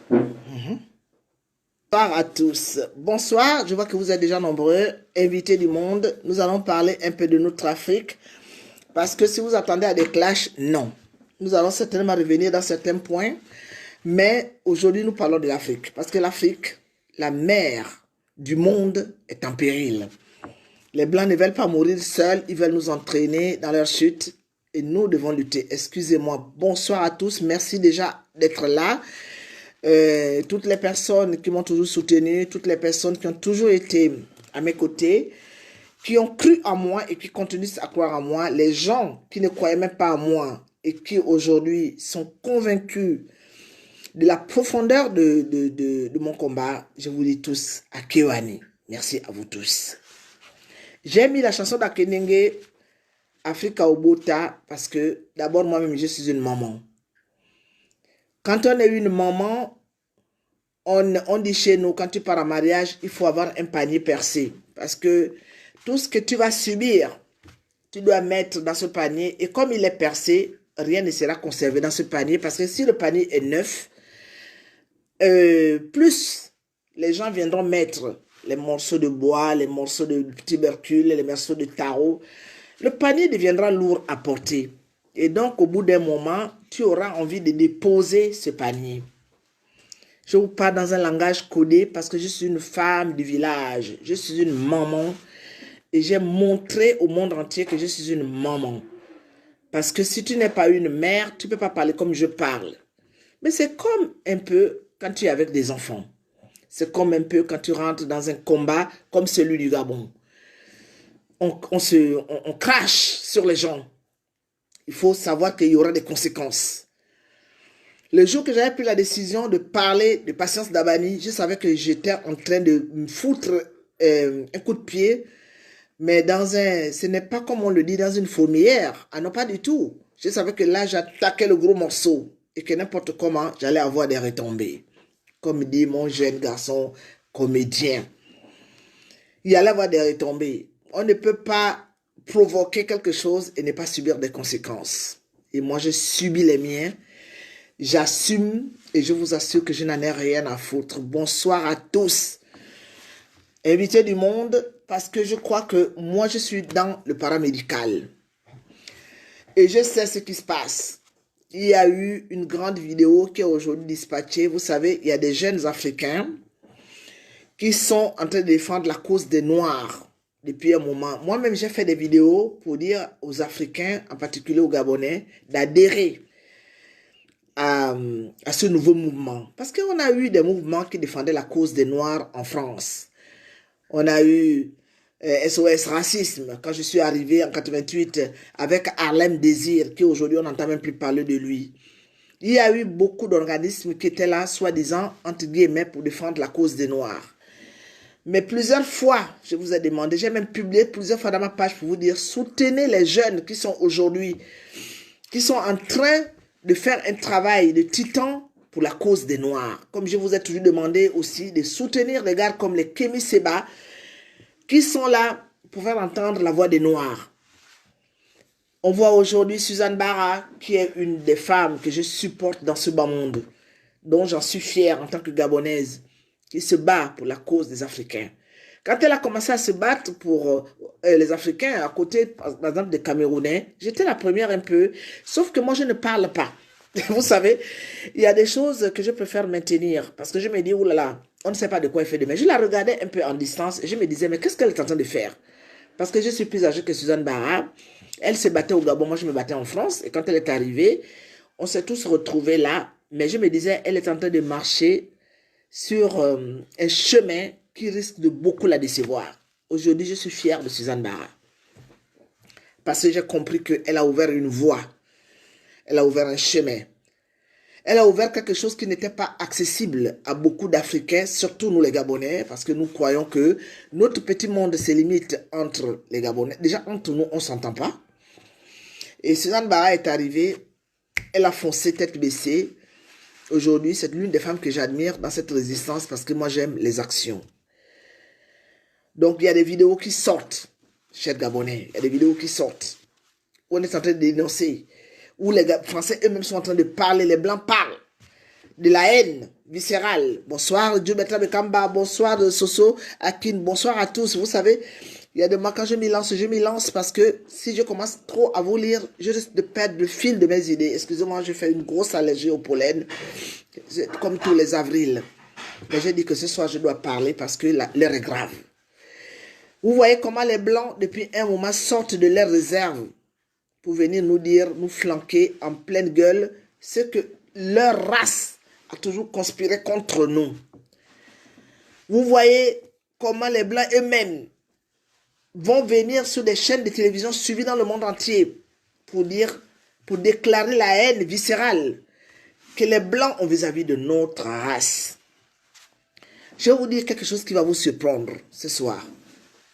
Bonsoir à tous. Bonsoir, je vois que vous êtes déjà nombreux, invités du monde. Nous allons parler un peu de notre Afrique. Parce que si vous attendez à des clashs, non. Nous allons certainement revenir dans certains points. Mais aujourd'hui, nous parlons de l'Afrique. Parce que l'Afrique, la mère du monde, est en péril. Les Blancs ne veulent pas mourir seuls, ils veulent nous entraîner dans leur chute. Et nous devons lutter. Excusez-moi. Bonsoir à tous. Merci déjà d'être là. Toutes les personnes qui m'ont toujours soutenu, toutes les personnes qui ont toujours été à mes côtés, qui ont cru en moi et qui continuent à croire en moi, les gens qui ne croyaient même pas en moi et qui aujourd'hui sont convaincus de la profondeur de mon combat, je vous dis tous à Kewani. Merci à vous tous. J'ai mis la chanson d'Akenenge, Africa Obota, parce que d'abord moi-même je suis une maman. Quand on est une maman, on dit chez nous, quand tu pars en mariage, il faut avoir un panier percé. Parce que tout ce que tu vas subir, tu dois mettre dans ce panier. Et comme il est percé, rien ne sera conservé dans ce panier. Parce que si le panier est neuf, plus les gens viendront mettre les morceaux de bois, les morceaux de tubercules, les morceaux de tarot, le panier deviendra lourd à porter. Et donc, au bout d'un moment, tu auras envie de déposer ce panier. Je vous parle dans un langage codé parce que je suis une femme du village. Je suis une maman. Et j'ai montré au monde entier que je suis une maman. Parce que si tu n'es pas une mère, tu ne peux pas parler comme je parle. Mais c'est comme un peu quand tu es avec des enfants. C'est comme un peu quand tu rentres dans un combat comme celui du Gabon. On crache sur les gens. Il faut savoir qu'il y aura des conséquences. Le jour que j'avais pris la décision de parler de Patience Dabani, je savais que j'étais en train de me foutre un coup de pied, mais ce n'est pas comme on le dit dans une fourmilière. Ah non, pas du tout. Je savais que là, j'attaquais le gros morceau et que n'importe comment, j'allais avoir des retombées. Comme dit mon jeune garçon comédien. Il allait avoir des retombées. On ne peut pas provoquer quelque chose et ne pas subir des conséquences. Et moi, je subis les miens. J'assume et je vous assure que je n'en ai rien à foutre. Bonsoir à tous. Invités du monde, parce que je crois que moi, je suis dans le paramédical. Et je sais ce qui se passe. Il y a eu une grande vidéo qui est aujourd'hui dispatchée. Vous savez, il y a des jeunes Africains qui sont en train de défendre la cause des Noirs depuis un moment. Moi-même, j'ai fait des vidéos pour dire aux Africains, en particulier aux Gabonais, d'adhérer à ce nouveau mouvement. Parce qu'on a eu des mouvements qui défendaient la cause des Noirs en France. On a eu SOS Racisme, quand je suis arrivé en 88 avec Harlem Désir, qui aujourd'hui on n'entend même plus parler de lui. Il y a eu beaucoup d'organismes qui étaient là, soi-disant, entre guillemets, pour défendre la cause des Noirs. Mais plusieurs fois, je vous ai demandé, j'ai même publié plusieurs fois dans ma page pour vous dire, soutenez les jeunes qui sont aujourd'hui, qui sont en train de faire un travail de titan pour la cause des Noirs. Comme je vous ai toujours demandé aussi de soutenir des gars comme les Kémy Séba, qui sont là pour faire entendre la voix des Noirs. On voit aujourd'hui Suzanne Bara, qui est une des femmes que je supporte dans ce bas monde, dont j'en suis fière en tant que Gabonaise, qui se bat pour la cause des Africains. Quand elle a commencé à se battre pour les Africains, à côté, par exemple, des Camerounais, j'étais la première un peu, sauf que moi, je ne parle pas. Vous savez, il y a des choses que je préfère maintenir, parce que je me dis, oulala, on ne sait pas de quoi elle fait demain. Je la regardais un peu en distance et je me disais, mais qu'est-ce qu'elle est en train de faire? Parce que je suis plus âgée que Suzanne Bara. Elle se battait au Gabon, moi je me battais en France. Et quand elle est arrivée, on s'est tous retrouvés là. Mais je me disais, elle est en train de marcher sur un chemin qui risque de beaucoup la décevoir. Aujourd'hui, je suis fière de Suzanne Bara. Parce que j'ai compris qu'elle a ouvert une voie. Elle a ouvert un chemin. Elle a ouvert quelque chose qui n'était pas accessible à beaucoup d'Africains, surtout nous les Gabonais, parce que nous croyons que notre petit monde se limite entre les Gabonais. Déjà, entre nous, on ne s'entend pas. Et Suzanne Bara est arrivée, elle a foncé tête baissée. Aujourd'hui, c'est l'une des femmes que j'admire dans cette résistance parce que moi, j'aime les actions. Donc, il y a des vidéos qui sortent, chers Gabonais, il y a des vidéos qui sortent, où on est en train de dénoncer, où les Français eux-mêmes sont en train de parler, les Blancs parlent. de la haine viscérale. Bonsoir, Diometra Bekamba, bonsoir, Soso, Akin, bonsoir à tous. Vous savez, il y a des moments quand je m'y lance parce que si je commence trop à vous lire, je risque de perdre le fil de mes idées. Excusez-moi, je fais une grosse allergie au pollen, comme tous les avrils. Mais j'ai dit que ce soir, je dois parler parce que l'heure est grave. Vous voyez comment les Blancs, depuis un moment, sortent de leurs réserves pour venir nous dire, nous flanquer en pleine gueule, ce que leur race a toujours conspiré contre nous. Vous voyez comment les Blancs eux-mêmes vont venir sur des chaînes de télévision suivies dans le monde entier pour déclarer la haine viscérale que les Blancs ont vis-à-vis de notre race. Je vais vous dire quelque chose qui va vous surprendre ce soir.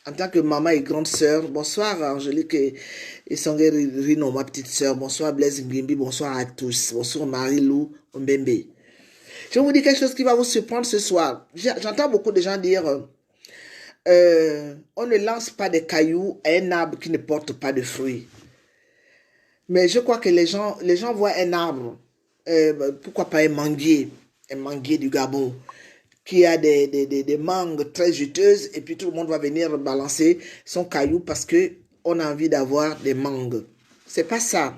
En tant que maman et grande sœur, bonsoir Angélique et Sangé Rino, ma petite sœur, bonsoir Blaise Ngimbi, bonsoir à tous, bonsoir Marie-Lou Mbembe. Je vais vous dire quelque chose qui va vous surprendre ce soir. J'entends beaucoup de gens dire on ne lance pas des cailloux à un arbre qui ne porte pas de fruits. Mais je crois que les gens voient un arbre, pourquoi pas un manguier du Gabon, qui a des mangues très juteuses, et puis tout le monde va venir balancer son caillou parce qu'on a envie d'avoir des mangues. C'est pas ça.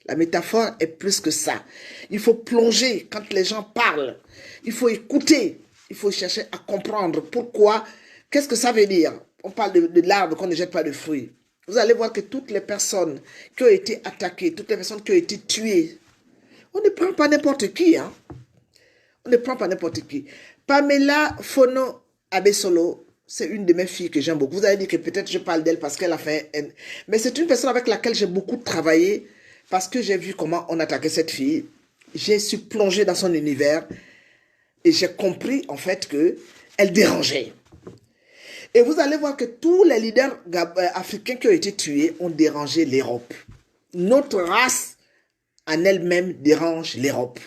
La métaphore est plus que ça. Il faut plonger quand les gens parlent. Il faut écouter. Il faut chercher à comprendre pourquoi. Qu'est-ce que ça veut dire? On parle de l'arbre qu'on ne jette pas de fruits. Vous allez voir que toutes les personnes qui ont été attaquées, toutes les personnes qui ont été tuées, on ne prend pas n'importe qui. Hein? On ne prend pas n'importe qui. Pamela Fono Abesolo, c'est une de mes filles que j'aime beaucoup. Vous allez dire que peut-être je parle d'elle parce qu'elle a fait un... Mais c'est une personne avec laquelle j'ai beaucoup travaillé parce que j'ai vu comment on attaquait cette fille. J'ai suis plongé dans son univers et j'ai compris en fait qu'elle dérangeait. Et vous allez voir que tous les leaders africains qui ont été tués ont dérangé l'Europe. Notre race en elle-même dérange l'Europe.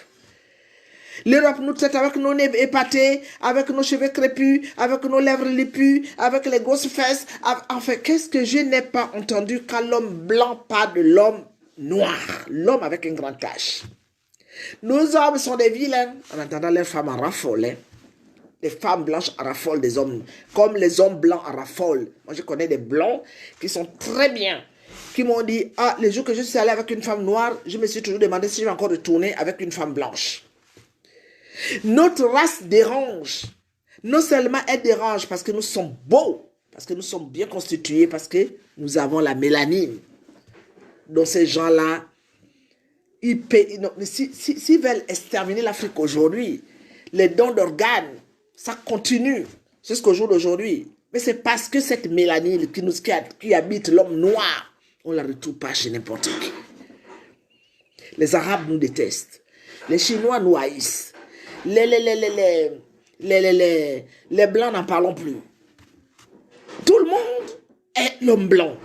L'Europe nous traite avec nos nez épatés, avec nos cheveux crépus, avec nos lèvres lipues, avec les grosses fesses. Enfin, qu'est-ce que je n'ai pas entendu quand l'homme blanc parle de l'homme noir, l'homme avec une grande tache. Nos hommes sont des vilains. En attendant, les femmes en raffolent. Les femmes blanches raffolent des hommes, comme les hommes blancs raffolent. Moi, je connais des blancs qui sont très bien, qui m'ont dit, ah, les jours que je suis allé avec une femme noire, je me suis toujours demandé si je vais encore retourner avec une femme blanche. Notre race dérange. Non seulement elle dérange parce que nous sommes beaux, parce que nous sommes bien constitués, parce que nous avons la mélanine. Donc ces gens-là, s'ils veulent exterminer l'Afrique aujourd'hui, les dons d'organes, ça continue jusqu'au jour d'aujourd'hui. Mais c'est parce que cette mélanine qui habite l'homme noir, on ne la retrouve pas chez n'importe qui. Les Arabes nous détestent. Les Chinois nous haïssent. Les Blancs n'en parlons plus. Tout le monde est l'homme blanc.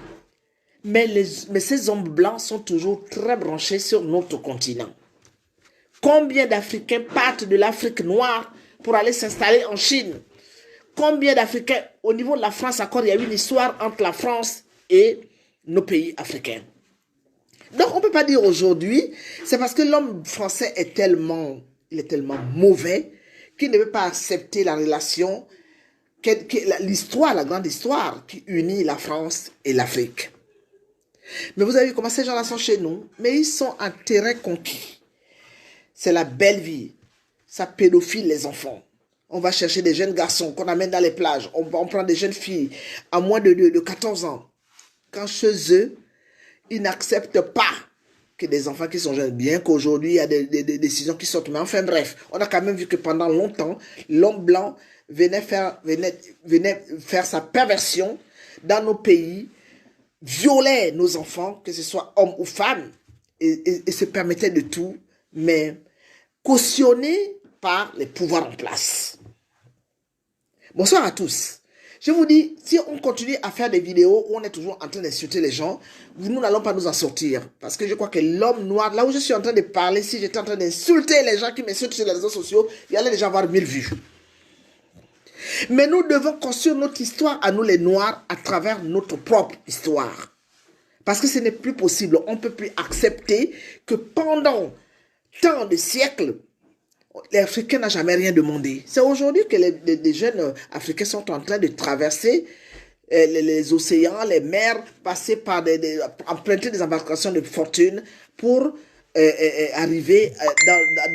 Mais ces hommes blancs sont toujours très branchés sur notre continent. Combien d'Africains partent de l'Afrique noire pour aller s'installer en Chine? Combien d'Africains, au niveau de la France encore, il y a eu une histoire entre la France et nos pays africains. Donc on ne peut pas dire aujourd'hui, c'est parce que l'homme français est tellement mauvais qu'il ne veut pas accepter la relation, l'histoire, la grande histoire qui unit la France et l'Afrique. Mais vous avez vu comment ces gens-là sont chez nous, mais ils sont en terrain conquis. C'est la belle vie. Ça pédophile les enfants. On va chercher des jeunes garçons qu'on amène dans les plages. On prend des jeunes filles à moins de 14 ans. Quand chez eux, ils n'acceptent pas que des enfants qui sont jeunes, bien qu'aujourd'hui, il y a des décisions qui sortent. Mais enfin bref, on a quand même vu que pendant longtemps, l'homme blanc venait faire sa perversion dans nos pays, violait nos enfants, que ce soit hommes ou femmes, et se permettait de tout, mais cautionné par les pouvoirs en place. Bonsoir à tous. Je vous dis, si on continue à faire des vidéos où on est toujours en train d'insulter les gens, nous n'allons pas nous en sortir. Parce que je crois que l'homme noir, là où je suis en train de parler, si j'étais en train d'insulter les gens qui m'insultent sur les réseaux sociaux, il y allait déjà avoir 1000 vues. Mais nous devons construire notre histoire à nous les noirs à travers notre propre histoire. Parce que ce n'est plus possible. On ne peut plus accepter que pendant tant de siècles, Les Africains n'ont jamais rien demandé. C'est aujourd'hui que les jeunes Africains sont en train de traverser les océans, les mers, passer par emprunter des embarcations de fortune pour arriver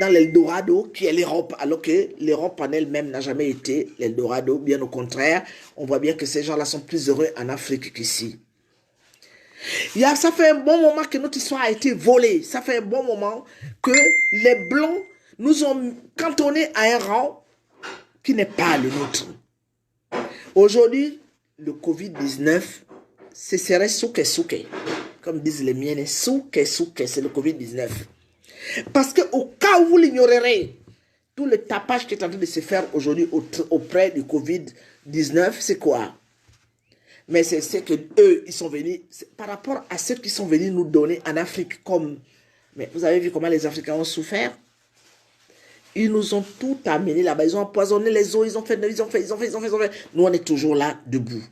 dans l'Eldorado qui est l'Europe, alors que l'Europe en elle-même n'a jamais été l'Eldorado. Bien au contraire, on voit bien que ces gens-là sont plus heureux en Afrique qu'ici. Ça fait un bon moment que notre histoire a été volée. Ça fait un bon moment que les Blancs nous ont cantonnés à un rang qui n'est pas le nôtre. Aujourd'hui, le Covid-19, ce serait souke. Comme disent les miennes, souke, c'est le Covid-19. Parce qu'au cas où vous l'ignorerez, tout le tapage qui est en train de se faire aujourd'hui auprès du Covid-19, c'est quoi? Mais c'est que eux, ils sont venus, par rapport à ceux qui sont venus nous donner en Afrique, comme, mais vous avez vu comment les Africains ont souffert? Ils nous ont tout amené là-bas, ils ont empoisonné les eaux, ils ont fait. Nous, on est toujours là, debout.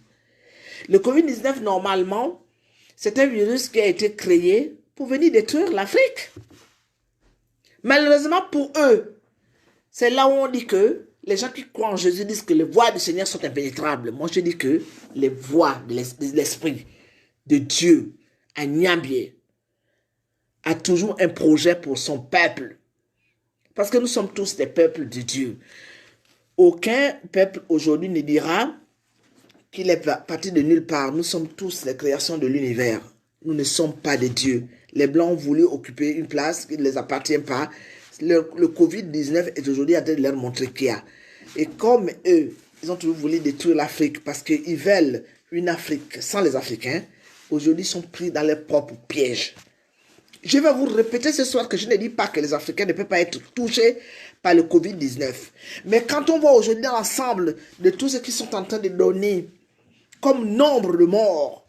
Le Covid-19, normalement, c'est un virus qui a été créé pour venir détruire l'Afrique. Malheureusement pour eux, c'est là où on dit que les gens qui croient en Jésus disent que les voies du Seigneur sont impénétrables. Moi, je dis que les voies de l'Esprit de Dieu, à Nyambie, a toujours un projet pour son peuple. Parce que nous sommes tous des peuples de Dieu. Aucun peuple aujourd'hui ne dira qu'il est parti de nulle part. Nous sommes tous les créations de l'univers. Nous ne sommes pas des dieux. Les Blancs ont voulu occuper une place qui ne les appartient pas. Le Covid-19 est aujourd'hui en train de leur montrer qu'il y a. Et comme eux, ils ont toujours voulu détruire l'Afrique parce qu'ils veulent une Afrique sans les Africains, aujourd'hui ils sont pris dans leurs propres pièges. Je vais vous répéter ce soir que je ne dis pas que les Africains ne peuvent pas être touchés par le Covid-19. Mais quand on voit aujourd'hui dans l'ensemble de tous ceux qui sont en train de donner comme nombre de morts,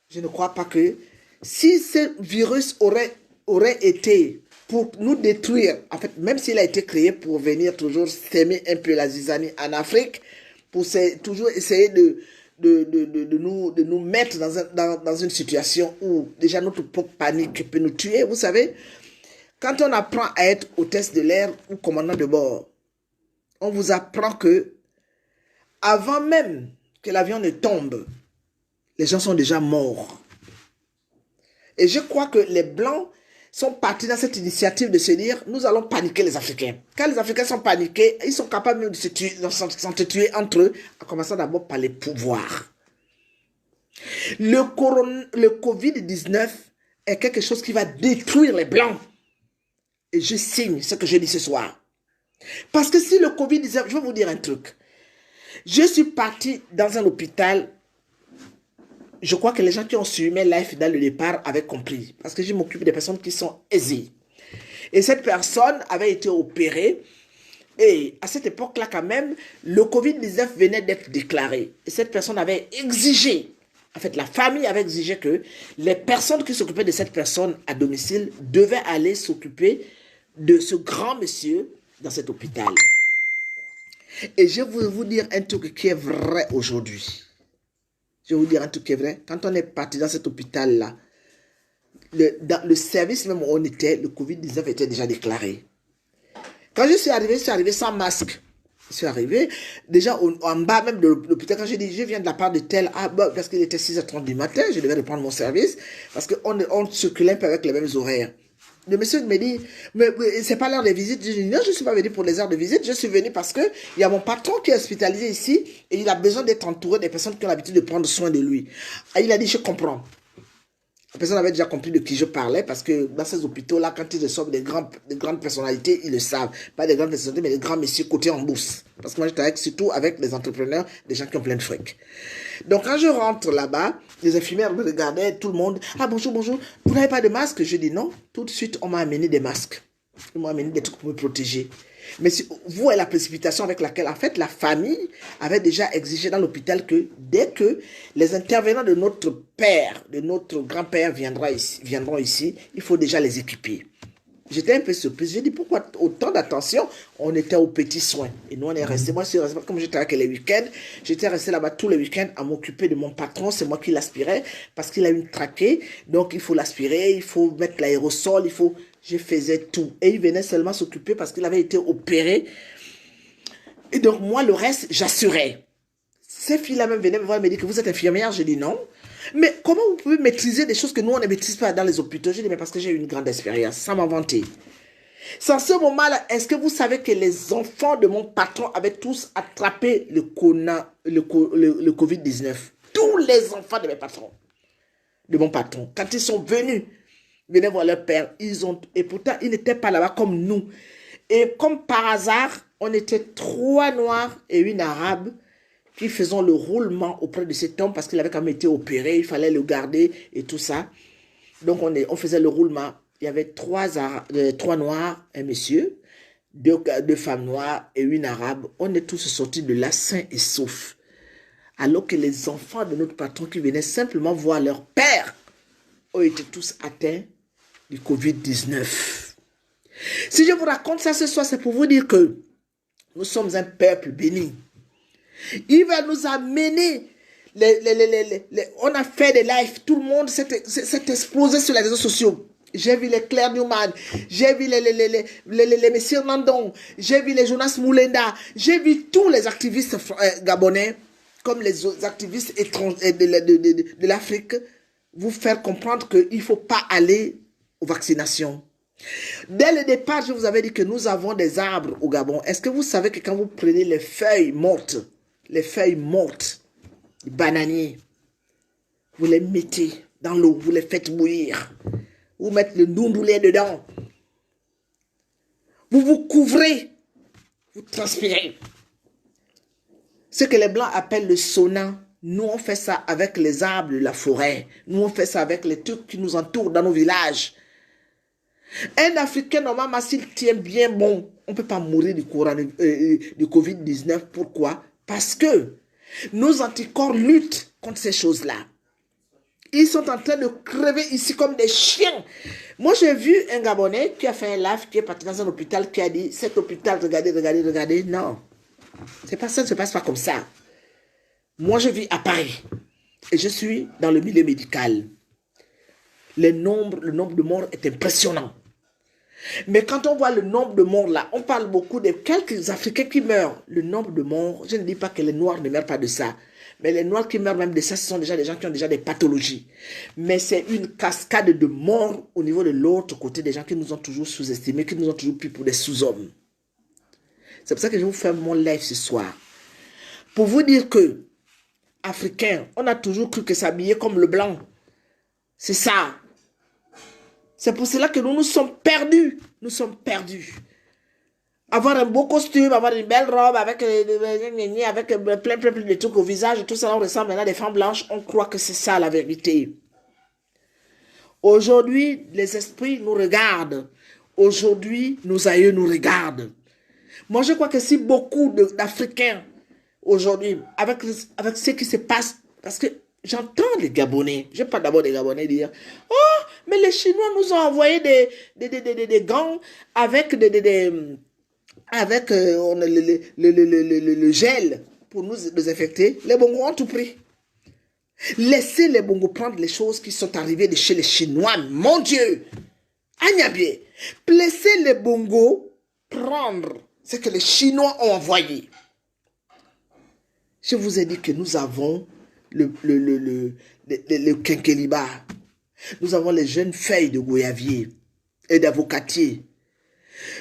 je ne crois pas que si ce virus aurait été pour nous détruire, en fait, même s'il a été créé pour venir toujours s'aimer un peu la zizanie en Afrique, pour toujours essayer de nous mettre dans une situation où déjà notre propre panique peut nous tuer. Vous savez, quand on apprend à être hôtesse de l'air ou commandant de bord, on vous apprend que avant même que l'avion ne tombe, les gens sont déjà morts. Et je crois que les Blancs sont partis dans cette initiative de se dire, nous allons paniquer les Africains. Quand les Africains sont paniqués, ils sont capables même de s'entretuer entre eux, en commençant d'abord par les pouvoirs. Le Covid-19 est quelque chose qui va détruire les Blancs. Et je signe ce que je dis ce soir. Parce que si le Covid-19, je vais vous dire un truc. Je suis parti dans un hôpital. Je crois que les gens qui ont suivi mes lives dans le départ avaient compris. Parce que je m'occupe des personnes qui sont aisées. Et cette personne avait été opérée. Et à cette époque-là, quand même, le Covid-19 venait d'être déclaré. Et cette personne avait exigé, en fait, la famille avait exigé que les personnes qui s'occupaient de cette personne à domicile devaient aller s'occuper de ce grand monsieur dans cet hôpital. Et je vais vous dire un truc qui est vrai aujourd'hui. Je vais vous dire un truc qui est vrai. Quand on est parti dans cet hôpital-là, dans le service même où on était, le Covid-19 était déjà déclaré. Quand je suis arrivé sans masque. Je suis arrivé, déjà en bas même de l'hôpital, quand j'ai dit, je viens de la part de tel, parce qu'il était 6h30 du matin, je devais reprendre mon service, parce qu'on circulait un peu avec les mêmes horaires. Le monsieur me dit, mais c'est pas l'heure de visite. Je dis, non, je ne suis pas venu pour les heures de visite. Je suis venu parce que il y a mon patron qui est hospitalisé ici et il a besoin d'être entouré des personnes qui ont l'habitude de prendre soin de lui. Et il a dit, je comprends. La personne avait déjà compris de qui je parlais parce que dans ces hôpitaux-là, quand ils reçoivent des grandes personnalités, ils le savent. Pas des grandes personnalités, mais des grands messieurs cotés en bourse. Parce que moi, je travaille surtout avec des entrepreneurs, des gens qui ont plein de fric. Donc, quand je rentre là-bas, les infirmières me regardaient, tout le monde. Ah, bonjour, bonjour. Vous n'avez pas de masque? Je dis non. Tout de suite, on m'a amené des masques. Ils m'ont amené des trucs pour me protéger. Mais vous voyez la précipitation avec laquelle, en fait, la famille avait déjà exigé dans l'hôpital que dès que les intervenants de notre père, de notre grand-père viendront ici, il faut déjà les équiper. J'étais un peu surprise. J'ai dit pourquoi autant d'attention? On était aux petits soins. Et nous, on est restés. Moi, je suis resté, comme j'étais avec les week-ends, j'étais resté là-bas tous les week-ends à m'occuper de mon patron. C'est moi qui l'aspirais parce qu'il a une trachée. Donc, il faut l'aspirer, il faut mettre l'aérosol, il faut. Je faisais tout. Et il venait seulement s'occuper parce qu'il avait été opéré. Et donc, moi, le reste, j'assurais. Ces filles-là même venaient me voir et me dire que vous êtes infirmière. Je dis non. Mais comment vous pouvez maîtriser des choses que nous, on ne maîtrise pas dans les hôpitaux? Je dis, mais parce que j'ai eu une grande expérience, sans m'inventer. C'est en ce moment-là, est-ce que vous savez que les enfants de mon patron avaient tous attrapé le Covid-19? Tous les enfants de mes patrons, de mon patron, quand ils sont venus, venaient voir leur père, et pourtant, ils n'étaient pas là-bas comme nous. Et comme par hasard, on était 3 Noirs et 1 Arabe qui faisaient le roulement auprès de cet homme parce qu'il avait quand même été opéré, il fallait le garder et tout ça. Donc, on faisait le roulement. Il y avait 3 Noirs, un monsieur, 2 femmes noires et 1 Arabe. On est tous sortis de là sains et saufs. Alors que les enfants de notre patron qui venaient simplement voir leur père ont été tous atteints du Covid-19. Si je vous raconte ça ce soir, c'est pour vous dire que nous sommes un peuple béni. Il va nous amener, on a fait des lives, tout le monde s'est explosé sur les réseaux sociaux. J'ai vu les Claire Newman, j'ai vu les messieurs Nandon, j'ai vu les Jonas Moulenda, j'ai vu tous les activistes gabonais, comme les activistes étrangers de l'Afrique, vous faire comprendre qu'il ne faut pas aller aux vaccinations. Dès le départ, je vous avais dit que nous avons des arbres au Gabon. Est-ce que vous savez que quand vous prenez les feuilles mortes, les bananiers, vous les mettez dans l'eau, vous les faites bouillir, vous mettez le ndoumboulet dedans, vous vous couvrez, vous transpirez. Ce que les Blancs appellent le sauna, nous on fait ça avec les arbres de la forêt, nous on fait ça avec les trucs qui nous entourent dans nos villages. Un Africain, normalement, s'il tient bien bon, on ne peut pas mourir du Covid-19. Pourquoi? Parce que nos anticorps luttent contre ces choses-là. Ils sont en train de crever ici comme des chiens. Moi, j'ai vu un Gabonais qui a fait un live, qui est parti dans un hôpital, qui a dit, cet hôpital, regardez. Non, c'est pas ça, ça ne se passe pas comme ça. Moi, je vis à Paris et je suis dans le milieu médical. Le nombre de morts est impressionnant. Mais quand on voit le nombre de morts là, on parle beaucoup de quelques Africains qui meurent. Le nombre de morts, je ne dis pas que les Noirs ne meurent pas de ça. Mais les Noirs qui meurent même de ça, ce sont déjà des gens qui ont déjà des pathologies. Mais c'est une cascade de morts au niveau de l'autre côté, des gens qui nous ont toujours sous-estimés, qui nous ont toujours pris pour des sous-hommes. C'est pour ça que je vous fais mon live ce soir. Pour vous dire que, Africains, on a toujours cru que s'habiller comme le blanc, c'est ça. C'est pour cela que nous sommes perdus. Nous sommes perdus. Avoir un beau costume, avoir une belle robe, avec plein de trucs au visage, tout ça, on ressemble maintenant à des femmes blanches. On croit que c'est ça la vérité. Aujourd'hui, les esprits nous regardent. Aujourd'hui, nos aïeux nous regardent. Moi, je crois que si beaucoup d'Africains, aujourd'hui, avec ce qui se passe, parce que j'entends les Gabonais, je parle d'abord des Gabonais dire, oh, mais les Chinois nous ont envoyé des gants avec le gel pour nous désinfecter. Les Bongos ont tout pris. Laissez les Bongos prendre les choses qui sont arrivées de chez les Chinois. Mon Dieu! Agnabie, laissez les Bongos prendre ce que les Chinois ont envoyé. Je vous ai dit que nous avons le quinqueliba. Nous avons les jeunes feuilles de goyavier et d'avocatier.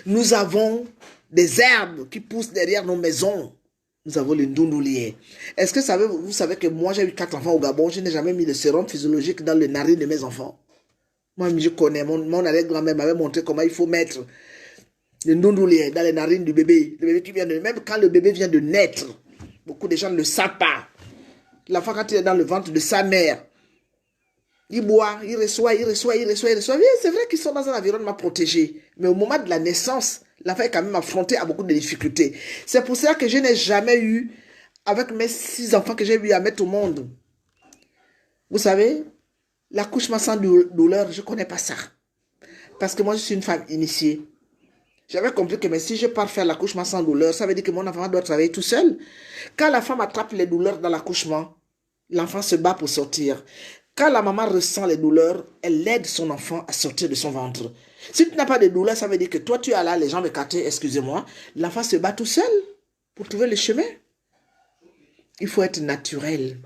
Nous avons des herbes qui poussent derrière nos maisons. Nous avons les ndoumbouliers. Est-ce que vous savez que moi j'ai eu 4 enfants au Gabon, je n'ai jamais mis de sérum physiologique dans les narines de mes enfants. Moi je connais, mon arrière-grand-mère m'avait montré comment il faut mettre le ndoumboulier dans les narines du bébé. Le bébé qui vient de, même quand le bébé vient de naître, beaucoup de gens ne le savent pas. L'enfant, quand il est dans le ventre de sa mère, il boit, il reçoit. Oui, c'est vrai qu'ils sont dans un environnement protégé. Mais au moment de la naissance, l'enfant est quand même affronté à beaucoup de difficultés. C'est pour ça que je n'ai jamais eu, avec mes 6 enfants que j'ai eu à mettre au monde, vous savez, l'accouchement sans douleur, je ne connais pas ça. Parce que moi, je suis une femme initiée. J'avais compris que mais si je pars faire l'accouchement sans douleur, ça veut dire que mon enfant doit travailler tout seul. Quand la femme attrape les douleurs dans l'accouchement, l'enfant se bat pour sortir. Quand la maman ressent les douleurs, elle aide son enfant à sortir de son ventre. Si tu n'as pas de douleur, ça veut dire que toi, tu as là les jambes écartées, excusez-moi. L'enfant se bat tout seul pour trouver le chemin. Il faut être naturel.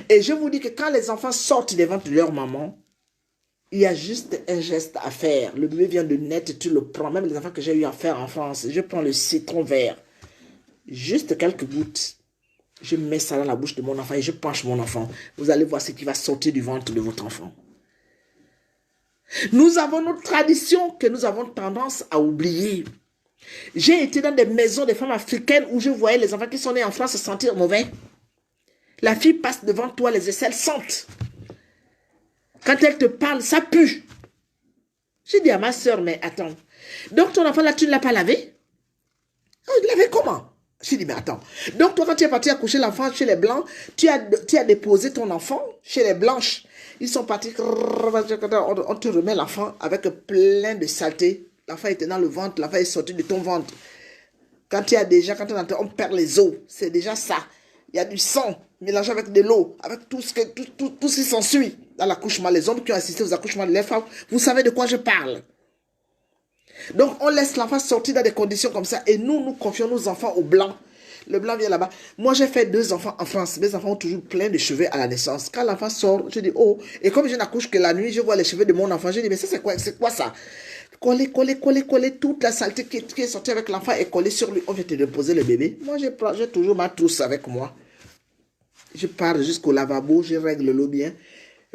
Et je vous dis que quand les enfants sortent des ventres de leur maman, il y a juste un geste à faire. Le bébé vient de naître, tu le prends. Même les enfants que j'ai eu à faire en France, je prends le citron vert. Juste quelques gouttes. Je mets ça dans la bouche de mon enfant et je penche mon enfant. Vous allez voir ce qui va sortir du ventre de votre enfant. Nous avons nos traditions que nous avons tendance à oublier. J'ai été dans des maisons de femmes africaines où je voyais les enfants qui sont nés en France se sentir mauvais. La fille passe devant toi, les aisselles sentent. Quand elle te parle, ça pue. J'ai dit à ma soeur, mais attends. Donc ton enfant là, tu ne l'as pas lavé? Oh, il l'avait comment? J'ai dit, mais attends. Donc toi, quand tu es parti accoucher l'enfant chez les Blancs, tu as déposé ton enfant chez les Blanches. Ils sont partis, on te remet l'enfant avec plein de saleté. L'enfant était dans le ventre, l'enfant est sorti de ton ventre. Quand on perd les os, c'est déjà ça. Il y a du sang mélangé avec de l'eau, avec tout ce qui s'ensuit dans l'accouchement. Les hommes qui ont assisté aux accouchements de leurs femmes, vous savez de quoi je parle. Donc on laisse l'enfant sortir dans des conditions comme ça et nous confions nos enfants aux Blancs. Le Blanc vient là-bas. Moi, j'ai fait 2 enfants en France. Mes enfants ont toujours plein de cheveux à la naissance. Quand l'enfant sort, je dis, oh. Et comme je n'accouche que la nuit, je vois les cheveux de mon enfant. Je dis, mais ça, c'est quoi ça? Coller. Toute la saleté qui est sortie avec l'enfant est collée sur lui. On vient te déposer le bébé. Moi, j'ai toujours ma trousse avec moi. Je pars jusqu'au lavabo, je règle l'eau bien.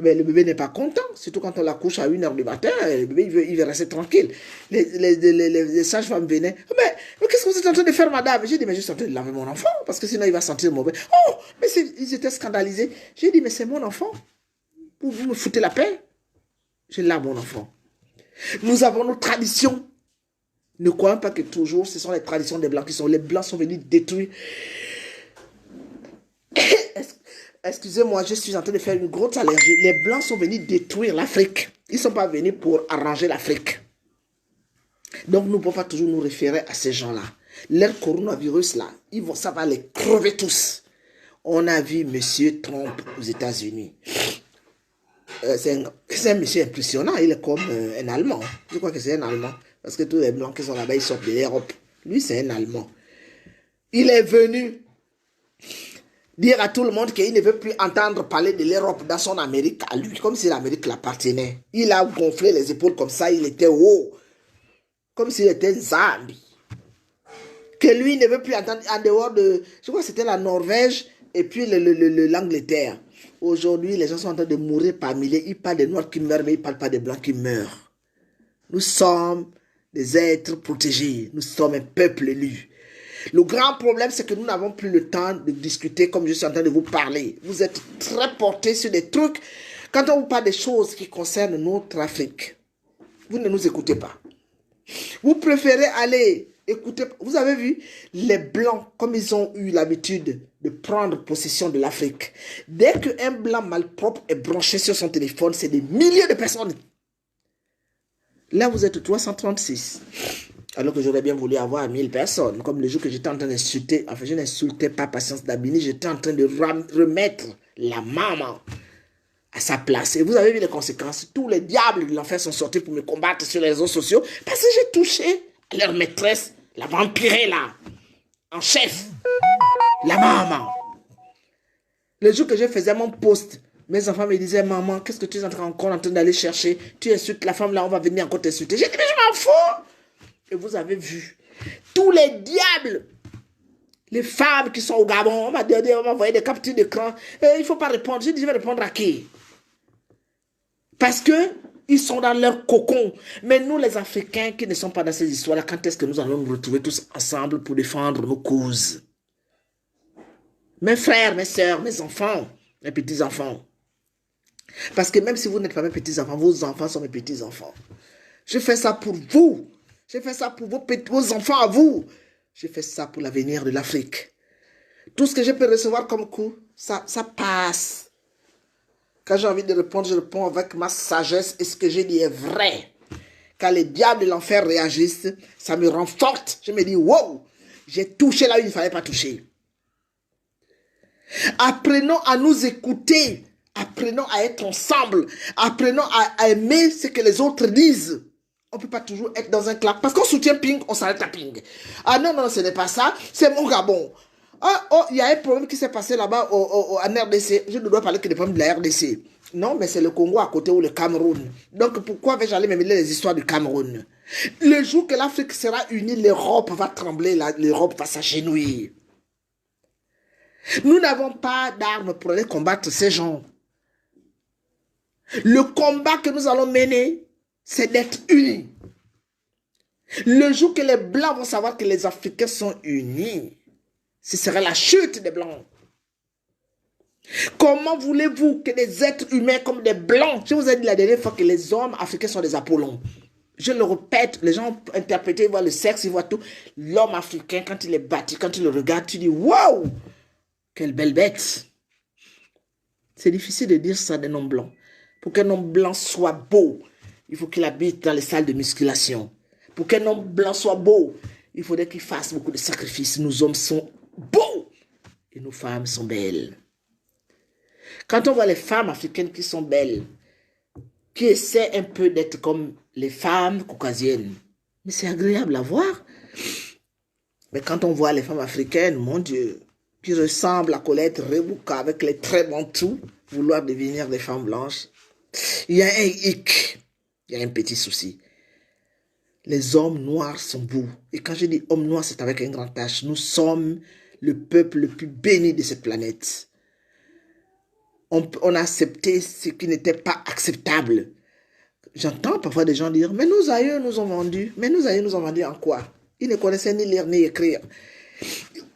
Mais le bébé n'est pas content, surtout quand on l'accouche à 1h du matin, le bébé il veut rester tranquille. Les sages-femmes venaient, mais qu'est-ce que vous êtes en train de faire, madame? J'ai dit, mais je suis en train de laver mon enfant, parce que sinon il va sentir mauvais. Oh, mais ils étaient scandalisés. J'ai dit, mais c'est mon enfant, vous me foutez la paix. Je lave mon enfant. Nous avons nos traditions. Ne croyons pas que toujours ce sont les traditions des Blancs qui sont. Les Blancs sont venus détruire. Excusez-moi, je suis en train de faire une grosse allergie. Les Blancs sont venus détruire l'Afrique. Ils ne sont pas venus pour arranger l'Afrique. Donc, nous ne pouvons pas toujours nous référer à ces gens-là. Leur coronavirus, là, ça va les crever tous. On a vu M. Trump aux États-Unis. C'est un monsieur impressionnant. Il est comme un Allemand. Je crois que c'est un Allemand. Parce que tous les Blancs qui sont là-bas, ils sortent de l'Europe. Lui, c'est un Allemand. Il est venu dire à tout le monde qu'il ne veut plus entendre parler de l'Europe dans son Amérique à lui, comme si l'Amérique l'appartenait. Il a gonflé les épaules comme ça, il était haut, comme s'il était Zambi. Que lui ne veut plus entendre en dehors de, je crois que c'était la Norvège et puis l'Angleterre. Aujourd'hui, les gens sont en train de mourir par milliers. Ils parlent des Noirs qui meurent, mais ils ne parlent pas des Blancs qui meurent. Nous sommes des êtres protégés. Nous sommes un peuple élu. Le grand problème, c'est que nous n'avons plus le temps de discuter comme je suis en train de vous parler. Vous êtes très portés sur des trucs. Quand on vous parle des choses qui concernent notre Afrique, vous ne nous écoutez pas. Vous préférez aller écouter. Vous avez vu, les Blancs, comme ils ont eu l'habitude de prendre possession de l'Afrique, dès qu'un Blanc malpropre est branché sur son téléphone, c'est des milliers de personnes. Là, vous êtes 336. Alors que j'aurais bien voulu avoir 1000 personnes. Comme le jour que j'étais en train d'insulter, enfin je n'insultais pas Patience Dabini, j'étais en train de remettre la maman à sa place. Et vous avez vu les conséquences. Tous les diables de l'enfer sont sortis pour me combattre sur les réseaux sociaux parce que j'ai touché leur maîtresse, la vampirée là, en chef, la maman. Le jour que je faisais mon post, mes enfants me disaient, maman, qu'est-ce que tu es encore en train d'aller chercher? Tu insultes la femme là, on va venir encore t'insulter. J'ai dit, mais je m'en fous. Et vous avez vu, tous les diables, les femmes qui sont au Gabon, on m'a envoyé des captures d'écran. Il ne faut pas répondre. J'ai dit, je vais répondre à qui? Parce qu'ils sont dans leur cocon. Mais nous, les Africains qui ne sont pas dans ces histoires-là, quand est-ce que nous allons nous retrouver tous ensemble pour défendre nos causes? Mes frères, mes soeurs, mes enfants, mes petits-enfants. Parce que même si vous n'êtes pas mes petits-enfants, vos enfants sont mes petits-enfants. Je fais ça pour vous. J'ai fait ça pour vos enfants à vous. J'ai fait ça pour l'avenir de l'Afrique. Tout ce que je peux recevoir comme coup, ça passe. Quand j'ai envie de répondre, je réponds avec ma sagesse. Et ce que j'ai dit est vrai. Quand les diables de l'enfer réagissent, ça me rend forte. Je me dis, wow, j'ai touché là où il ne fallait pas toucher. Apprenons à nous écouter. Apprenons à être ensemble. Apprenons à aimer ce que les autres disent. On ne peut pas toujours être dans un clan. Parce qu'on soutient Ping, on s'arrête à Ping. Ah non, non, ce n'est pas ça. C'est mon Gabon. Oh, il y a un problème qui s'est passé là-bas en RDC. Je ne dois parler que des problèmes de la RDC. Non, mais c'est le Congo à côté ou le Cameroun. Donc pourquoi vais-je aller me mêler les histoires du Cameroun? Le jour que l'Afrique sera unie, l'Europe va trembler, l'Europe va s'agenouiller. Nous n'avons pas d'armes pour aller combattre ces gens. Le combat que nous allons mener, c'est d'être unis. Le jour que les Blancs vont savoir que les Africains sont unis, ce sera la chute des Blancs. Comment voulez-vous que des êtres humains comme des Blancs, je vous ai dit la dernière fois que les hommes africains sont des Apollons. Je le répète, les gens interprètent, ils voient le sexe, ils voient tout. L'homme africain, quand il est bâti, quand il le regarde, tu dis, waouh, quelle belle bête. C'est difficile de dire ça d'un homme blanc. Pour qu'un homme blanc soit beau, il faut qu'il habite dans les salles de musculation. Pour qu'un homme blanc soit beau, il faudrait qu'il fasse beaucoup de sacrifices. Nos hommes sont beaux et nos femmes sont belles. Quand on voit les femmes africaines qui sont belles, qui essaient un peu d'être comme les femmes caucasiennes, mais c'est agréable à voir. Mais quand on voit les femmes africaines, mon Dieu, qui ressemblent à Colette Rebouka avec les traits bantous, vouloir devenir des femmes blanches, il y a un hic, il y a un petit souci. Les hommes noirs sont beaux. Et quand je dis hommes noirs, c'est avec un grand H. Nous sommes le peuple le plus béni de cette planète. On a accepté ce qui n'était pas acceptable. J'entends parfois des gens dire, mais nos aïeux nous ont vendus. Mais nos aïeux nous ont vendus en quoi? Ils ne connaissaient ni lire ni écrire.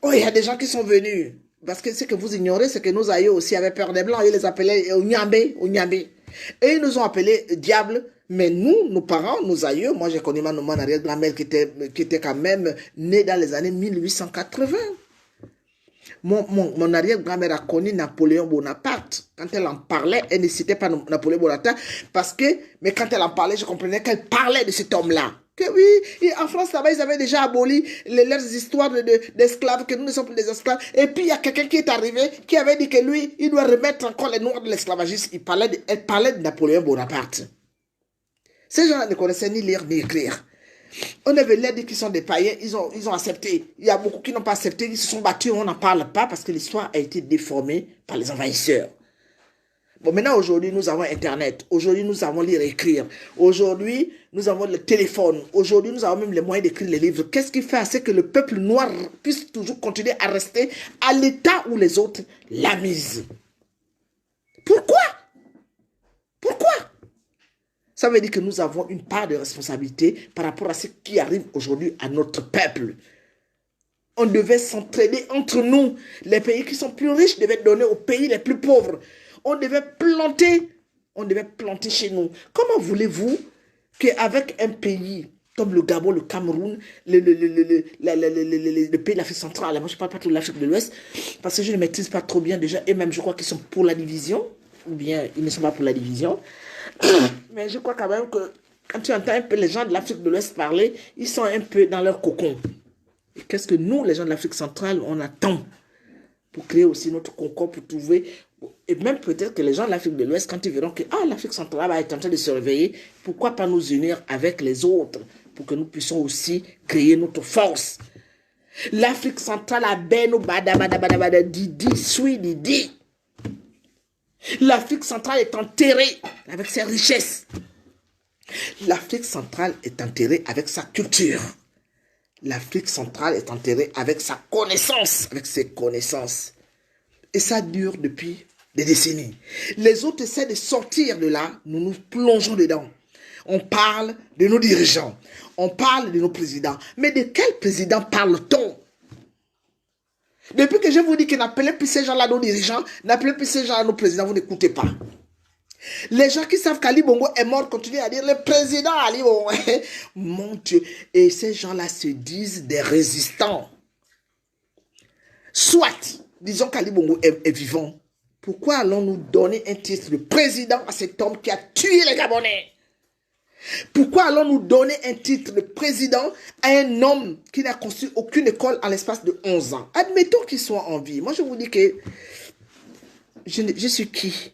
Oh, il y a des gens qui sont venus. Parce que ce que vous ignorez, c'est que nos aïeux aussi avaient peur des Blancs. Ils les appelaient Onyambé, Onyambé. Et ils nous ont appelés diables. Mais nous, nos parents, nos aïeux, moi j'ai connu mon arrière-grand-mère qui était quand même née dans les années 1880. Mon arrière-grand-mère a connu Napoléon Bonaparte. Quand elle en parlait, elle ne citait pas Napoléon Bonaparte mais quand elle en parlait, je comprenais qu'elle parlait de cet homme-là. Que oui, en France, là-bas, ils avaient déjà aboli leurs histoires d'esclaves, que nous ne sommes plus des esclaves. Et puis, il y a quelqu'un qui est arrivé, qui avait dit que lui, il doit remettre encore les Noirs de l'esclavagisme. Elle parlait de Napoléon Bonaparte. Ces gens ne connaissaient ni lire ni écrire. On avait l'air dit qu'ils sont des païens, ils ont accepté. Il y a beaucoup qui n'ont pas accepté, ils se sont battus, on n'en parle pas parce que l'histoire a été déformée par les envahisseurs. Bon, maintenant, aujourd'hui, nous avons Internet. Aujourd'hui, nous avons lire et écrire. Aujourd'hui, nous avons le téléphone. Aujourd'hui, nous avons même les moyens d'écrire les livres. Qu'est-ce qui fait à ce que le peuple noir puisse toujours continuer à rester à l'état où les autres l'a mise? Pourquoi? Pourquoi? Ça veut dire que nous avons une part de responsabilité par rapport à ce qui arrive aujourd'hui à notre peuple. On devait s'entraider entre nous. Les pays qui sont plus riches devaient donner aux pays les plus pauvres. On devait planter chez nous. Comment voulez-vous qu'avec un pays comme le Gabon, le Cameroun, le pays de l'Afrique centrale, moi je ne parle pas tout de l'Afrique de l'Ouest, parce que je ne maîtrise pas trop bien déjà, et même je crois qu'ils sont pour la division, ou bien ils ne sont pas pour la division. Mais je crois quand même que quand tu entends un peu les gens de l'Afrique de l'Ouest parler, ils sont un peu dans leur cocon. Et qu'est-ce que nous, les gens de l'Afrique centrale, on attend pour créer aussi notre cocon, pour trouver... Et même peut-être que les gens de l'Afrique de l'Ouest, quand ils verront que l'Afrique centrale va être en train de se réveiller, pourquoi pas nous unir avec les autres pour que nous puissions aussi créer notre force. L'Afrique centrale a ben au didi, sui didi. L'Afrique centrale est enterrée avec ses richesses. L'Afrique centrale est enterrée avec sa culture. L'Afrique centrale est enterrée avec sa connaissance, avec ses connaissances. Et ça dure depuis des décennies. Les autres essaient de sortir de là, nous nous plongeons dedans. On parle de nos dirigeants, on parle de nos présidents. Mais de quel président parle-t-on? Depuis que je vous dis que n'appelez plus ces gens-là nos dirigeants, n'appelez plus ces gens-là nos présidents, vous n'écoutez pas. Les gens qui savent qu'Ali Bongo est mort continuent à dire le président Ali Bongo. Mon Dieu. Et ces gens-là se disent des résistants. Soit, disons qu'Ali Bongo est vivant. Pourquoi allons-nous donner un titre de président à cet homme qui a tué les Gabonais? Pourquoi allons-nous donner un titre de président à un homme qui n'a construit aucune école en l'espace de 11 ans? Admettons qu'il soit en vie. Moi, je vous dis que je suis qui?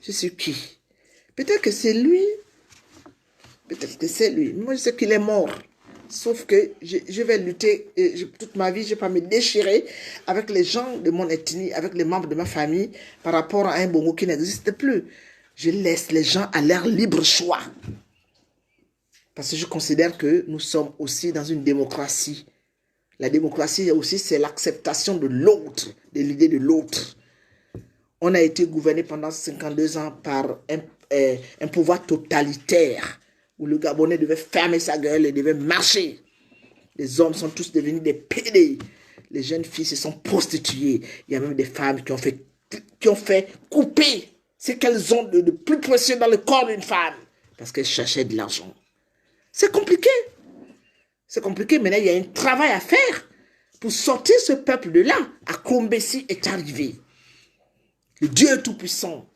Je suis qui? Peut-être que c'est lui. Peut-être que c'est lui. Moi, je sais qu'il est mort. Sauf que je vais lutter toute ma vie. Je ne vais pas me déchirer avec les gens de mon ethnie, avec les membres de ma famille, par rapport à un Bongo qui n'existe plus. Je laisse les gens à leur libre choix. Parce que je considère que nous sommes aussi dans une démocratie. La démocratie aussi, c'est l'acceptation de l'autre, de l'idée de l'autre. On a été gouverné pendant 52 ans par un pouvoir totalitaire, où le Gabonais devait fermer sa gueule et devait marcher. Les hommes sont tous devenus des pédés. Les jeunes filles se sont prostituées. Il y a même des femmes qui ont fait couper ce qu'elles ont de plus précieux dans le corps d'une femme, parce qu'elles cherchaient de l'argent. C'est compliqué. C'est compliqué. Maintenant, il y a un travail à faire pour sortir ce peuple de là. Akombesi est arrivé. Le Dieu tout-puissant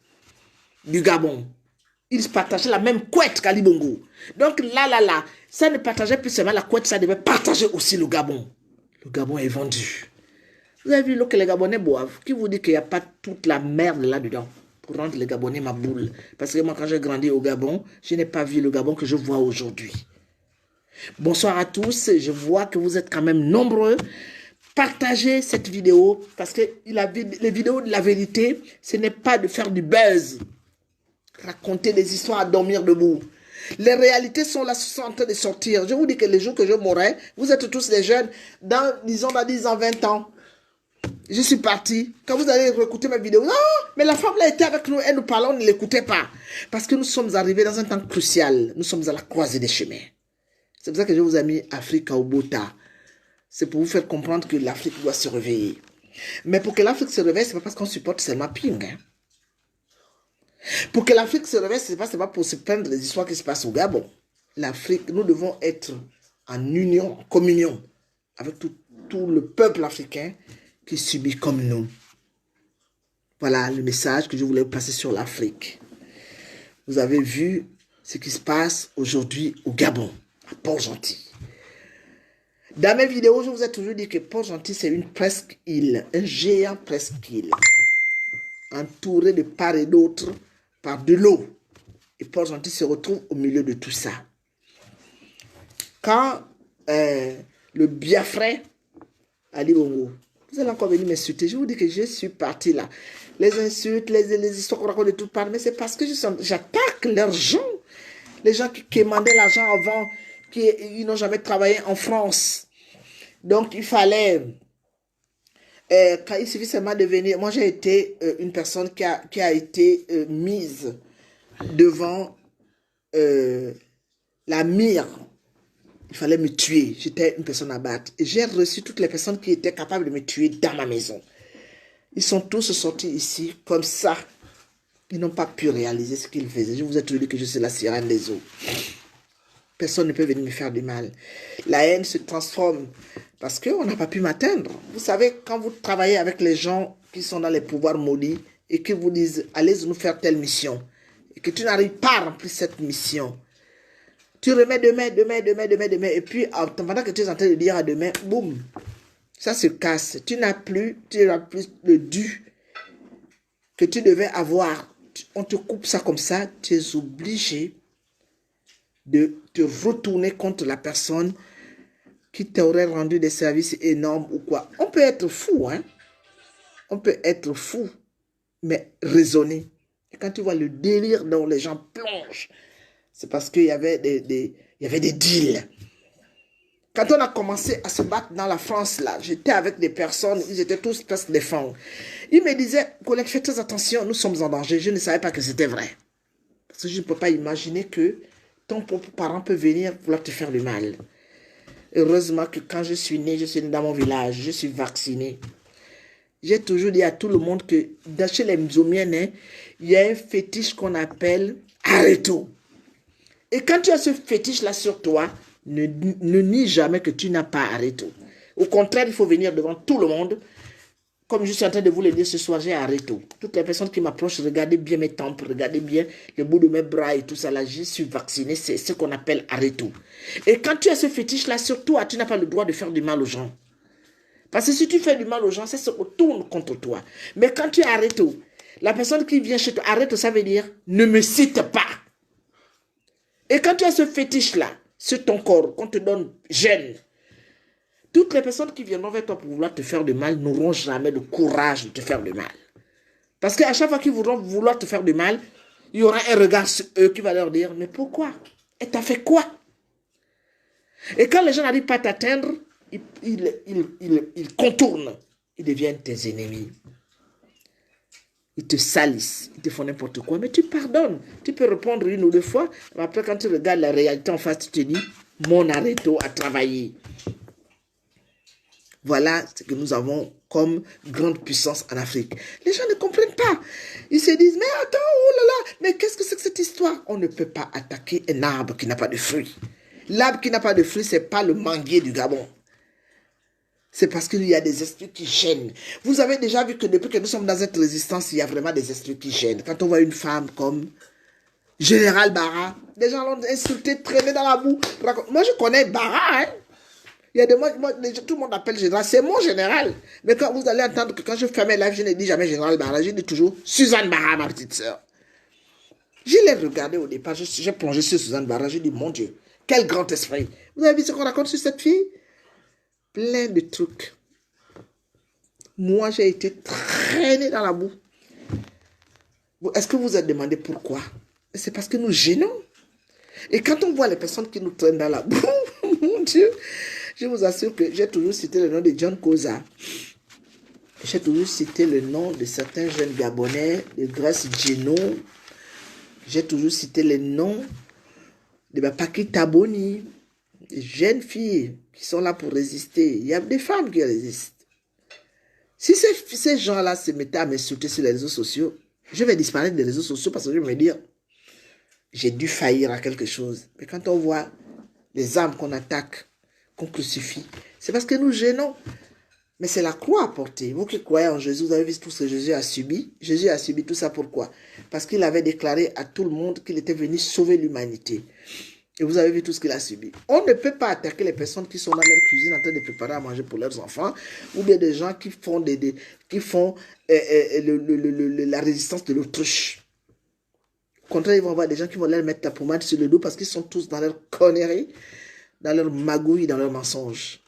du Gabon. Ils partageaient la même couette qu'Ali Bongo. Donc là, ça ne partageait plus seulement la couette, ça devait partager aussi le Gabon. Le Gabon est vendu. Vous avez vu l'eau que les Gabonais boivent? Qui vous dit qu'il n'y a pas toute la merde là-dedans pour rendre les Gabonais ma boule? Parce que moi, quand j'ai grandi au Gabon, je n'ai pas vu le Gabon que je vois aujourd'hui. Bonsoir à tous. Je vois que vous êtes quand même nombreux. Partagez cette vidéo parce que les vidéos de la vérité, ce n'est pas de faire du buzz. Raconter des histoires à dormir debout. Les réalités sont là, sont en train de sortir. Je vous dis que les jours que je mourrai, vous êtes tous des jeunes, disons dans 10 ans, 20 ans. Je suis parti. Quand vous allez écouter ma vidéo, non, mais la femme là était avec nous, elle nous parlait, on ne l'écoutait pas. Parce que nous sommes arrivés dans un temps crucial. Nous sommes à la croisée des chemins. C'est pour ça que je vous ai mis Afrique au Bota. C'est pour vous faire comprendre que l'Afrique doit se réveiller. Mais pour que l'Afrique se réveille, ce n'est pas parce qu'on supporte seulement Ping. Hein. Pour que l'Afrique se réveille, ce n'est pas pour se plaindre des histoires qui se passent au Gabon. L'Afrique, nous devons être en union, en communion avec tout le peuple africain qui subit comme nous. Voilà le message que je voulais passer sur l'Afrique. Vous avez vu ce qui se passe aujourd'hui au Gabon, à Port-Gentil. Dans mes vidéos, je vous ai toujours dit que Port-Gentil, c'est une presqu'île, un géant presqu'île, entouré de part et d'autre par de l'eau. Et Port-Gentil se retrouve au milieu de tout ça. Quand le Biafrais, Ali Bongo, vous allez encore venir m'insulter, je vous dis que je suis parti là. Les insultes, les histoires qu'on raconte de toutes parts, mais c'est parce que j'attaque leurs gens. Les gens qui quémandaient l'argent avant, ils n'ont jamais travaillé en France. Donc, il fallait, quand il suffit seulement de venir, moi j'ai été une personne qui a été mise devant la mire. Il fallait me tuer. J'étais une personne à battre. Et j'ai reçu toutes les personnes qui étaient capables de me tuer dans ma maison. Ils sont tous sortis ici comme ça. Ils n'ont pas pu réaliser ce qu'ils faisaient. Je vous ai toujours dit que je suis la sirène des eaux. Personne ne peut venir me faire du mal. La haine se transforme parce qu'on n'a pas pu m'atteindre. Vous savez, quand vous travaillez avec les gens qui sont dans les pouvoirs maudits et qui vous disent « allez nous faire telle mission » et que tu n'arrives pas à remplir cette mission, tu remets demain, et puis pendant que tu es en train de dire à demain, boum, ça se casse. Tu n'as plus le dû que tu devais avoir. On te coupe ça comme ça, tu es obligé de te retourner contre la personne qui t'aurait rendu des services énormes ou quoi. On peut être fou, hein. On peut être fou, mais raisonner. Et quand tu vois le délire dont les gens plongent, c'est parce qu'il y avait des deals. Quand on a commencé à se battre dans la France, là, j'étais avec des personnes, ils étaient tous presque des fangs. Ils me disaient, collègue, fais très attention, nous sommes en danger. Je ne savais pas que c'était vrai. Parce que je ne peux pas imaginer que ton propre parent peut venir vouloir te faire du mal. Heureusement que quand je suis né dans mon village, je suis vacciné. J'ai toujours dit à tout le monde que chez les Mzomiennes, il y a un fétiche qu'on appelle Areto. Et quand tu as ce fétiche-là sur toi, ne nie jamais que tu n'as pas Areto. Au contraire, il faut venir devant tout le monde. Comme je suis en train de vous le dire ce soir, j'ai Areto. Toutes les personnes qui m'approchent, regardez bien mes tempes, regardez bien le bout de mes bras et tout ça. Là, je suis vacciné, c'est ce qu'on appelle Areto. Et quand tu as ce fétiche-là sur toi, tu n'as pas le droit de faire du mal aux gens. Parce que si tu fais du mal aux gens, ça se retourne contre toi. Mais quand tu as Areto, La personne qui vient chez toi, arrête, ça veut dire, ne me cite pas. Et quand tu as ce fétiche-là, sur ton corps, qu'on te donne jeune, toutes les personnes qui viendront vers toi pour vouloir te faire du mal n'auront jamais le courage de te faire du mal. Parce qu'à chaque fois qu'ils voudront vouloir te faire du mal, il y aura un regard sur eux qui va leur dire, mais pourquoi? Et t'as fait quoi? Et quand les gens n'arrivent pas à t'atteindre, ils contournent, ils deviennent tes ennemis. Ils te salissent, ils te font n'importe quoi, mais tu pardonnes. Tu peux répondre une ou deux fois, mais après quand tu regardes la réalité en face, tu te dis, mon arrêto a travaillé. Voilà ce que nous avons comme grande puissance en Afrique. Les gens ne comprennent pas. Ils se disent, mais attends, oh là là, mais qu'est-ce que c'est que cette histoire? On ne peut pas attaquer un arbre qui n'a pas de fruits. L'arbre qui n'a pas de fruits, ce n'est pas le manguier du Gabon. C'est parce qu'il y a des esprits qui gênent. Vous avez déjà vu que depuis que nous sommes dans cette résistance, il y a vraiment des esprits qui gênent. Quand on voit une femme comme Général Barra, des gens l'ont insulté, traîné dans la boue. Moi, je connais Barra, hein. Il y a tout le monde appelle général, c'est mon général. Mais quand vous allez entendre que quand je fais mes lives, je ne dis jamais général Barra, je dis toujours Suzanne Barra, ma petite sœur. Je l'ai regardé au départ, j'ai plongé sur Suzanne Barra, je dis mon Dieu, quel grand esprit. Vous avez vu ce qu'on raconte sur cette fille? Plein de trucs. Moi, j'ai été traîné dans la boue. Est-ce que vous vous êtes demandé pourquoi? C'est parce que nous gênons. Et quand on voit les personnes qui nous traînent dans la boue, mon Dieu, je vous assure que j'ai toujours cité le nom de John Koza. J'ai toujours cité le nom de certains jeunes Gabonais, de Grace Geno. J'ai toujours cité les noms de Bapaki Taboni, des jeunes filles qui sont là pour résister. Il y a des femmes qui résistent. Si ces gens-là se mettaient à m'insulter sur les réseaux sociaux, je vais disparaître des réseaux sociaux parce que je vais me dire, j'ai dû faillir à quelque chose. Mais quand on voit les armes qu'on attaque, qu'on crucifie, c'est parce que nous gênons. Mais c'est la croix à porter. Vous qui croyez en Jésus, vous avez vu tout ce que Jésus a subi. Jésus a subi tout ça pourquoi? Parce qu'il avait déclaré à tout le monde qu'il était venu sauver l'humanité. Et vous avez vu tout ce qu'il a subi. On ne peut pas attaquer les personnes qui sont dans leur cuisine en train de préparer à manger pour leurs enfants, ou bien des gens qui font, la résistance de l'autruche. Au contraire, ils vont avoir des gens qui vont leur mettre la pommade sur le dos parce qu'ils sont tous dans leur connerie, dans leur magouille, dans leur mensonge.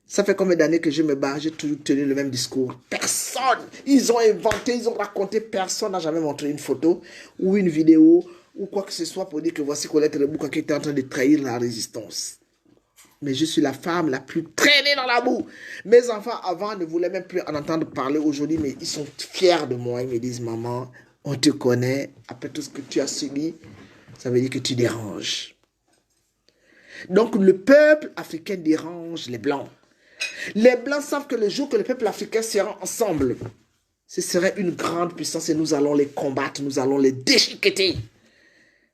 Ça fait combien d'années que je me bats, j'ai toujours tenu le même discours. Personne, ils ont inventé, ils ont raconté, personne n'a jamais montré une photo ou une vidéo ou quoi que ce soit pour dire que voici Colette Rebouka qui était en train de trahir la résistance. Mais je suis la femme la plus traînée dans la boue. Mes enfants avant ne voulaient même plus en entendre parler aujourd'hui, mais ils sont fiers de moi. Ils me disent, maman, on te connaît, après tout ce que tu as subi, ça veut dire que tu déranges. Donc le peuple africain dérange les Blancs. Les Blancs savent que le jour que le peuple africain sera ensemble, ce serait une grande puissance et nous allons les combattre, nous allons les déchiqueter.